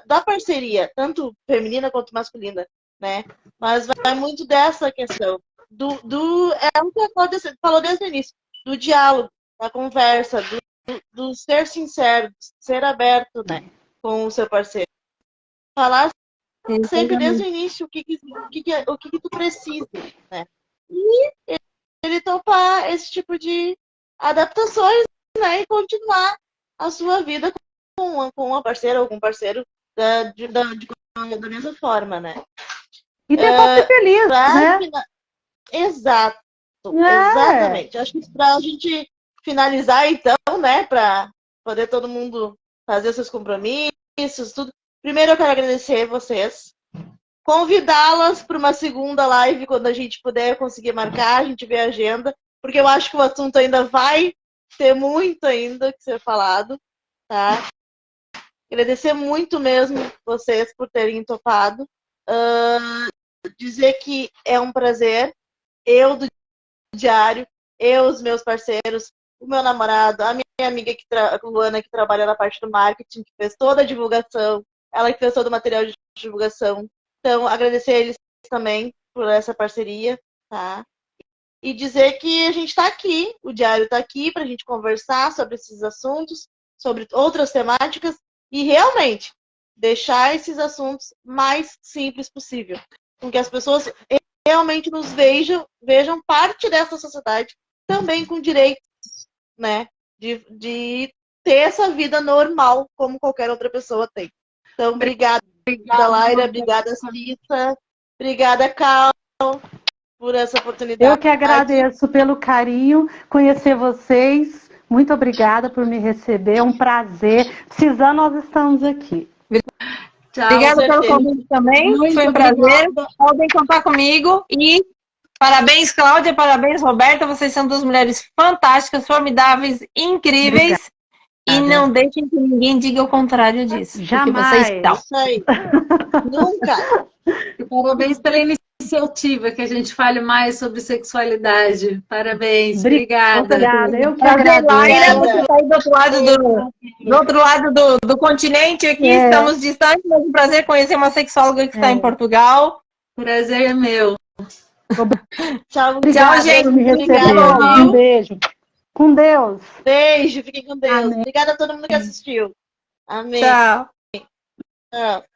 da parceria, tanto feminina quanto masculina, né? Mas vai muito dessa questão. É o que a Cláudia falou desde o início, do diálogo, da conversa, do ser sincero, ser aberto, né, com o seu parceiro. Falar sempre desde o início o que tu precisa, né? E ele topar esse tipo de adaptações, né? E continuar a sua vida com uma parceira ou com um parceiro da mesma forma, né? E tentar ser feliz, né? Exato. Exatamente. Acho que pra gente finalizar, então, né? Pra poder todo mundo fazer seus compromissos, tudo. Primeiro eu quero agradecer vocês, convidá-las para uma segunda live quando a gente puder conseguir marcar, a gente vê a agenda, porque eu acho que o assunto ainda vai ter muito ainda que ser falado, tá? Agradecer muito mesmo vocês por terem topado. Dizer que é um prazer, eu do diário, os meus parceiros, o meu namorado, a minha amiga Luana, que trabalha na parte do marketing, que fez toda a divulgação, ela que fez todo o material de divulgação. Então, agradecer a eles também por essa parceria, tá? E dizer que a gente está aqui, o Diário está aqui para a gente conversar sobre esses assuntos, sobre outras temáticas e realmente deixar esses assuntos mais simples possível. Com que as pessoas realmente nos vejam parte dessa sociedade também com direitos, né? De ter essa vida normal como qualquer outra pessoa tem. Então, obrigada, Laira, obrigada, Cissa, obrigada, Cal, por essa oportunidade. Eu que agradeço pelo carinho, conhecer vocês. Muito obrigada por me receber, é um prazer. Precisando, nós estamos aqui. Tchau, obrigada pelo convite também, muito foi um prazer. Podem contar comigo e parabéns, Cláudia, parabéns, Roberta. Vocês são duas mulheres fantásticas, formidáveis, incríveis. Obrigada. E não deixem que ninguém diga o contrário disso. Jamais. Porque vocês estão. Isso aí. Nunca. E parabéns pela iniciativa iniciativa que a gente fale mais sobre sexualidade. Parabéns, obrigada. Obrigada, eu que Prazer, Laila, agradeço. você está aí do outro lado do continente aqui, estamos distantes, mas é um prazer conhecer uma sexóloga que está em Portugal. Prazer é meu. Tchau, Tchau, gente. Por me receber. Obrigada, Um beijo. Com Deus. Beijo, fiquem com Deus. Amém. Obrigada a todo mundo que assistiu. Amém. Tchau. Tchau.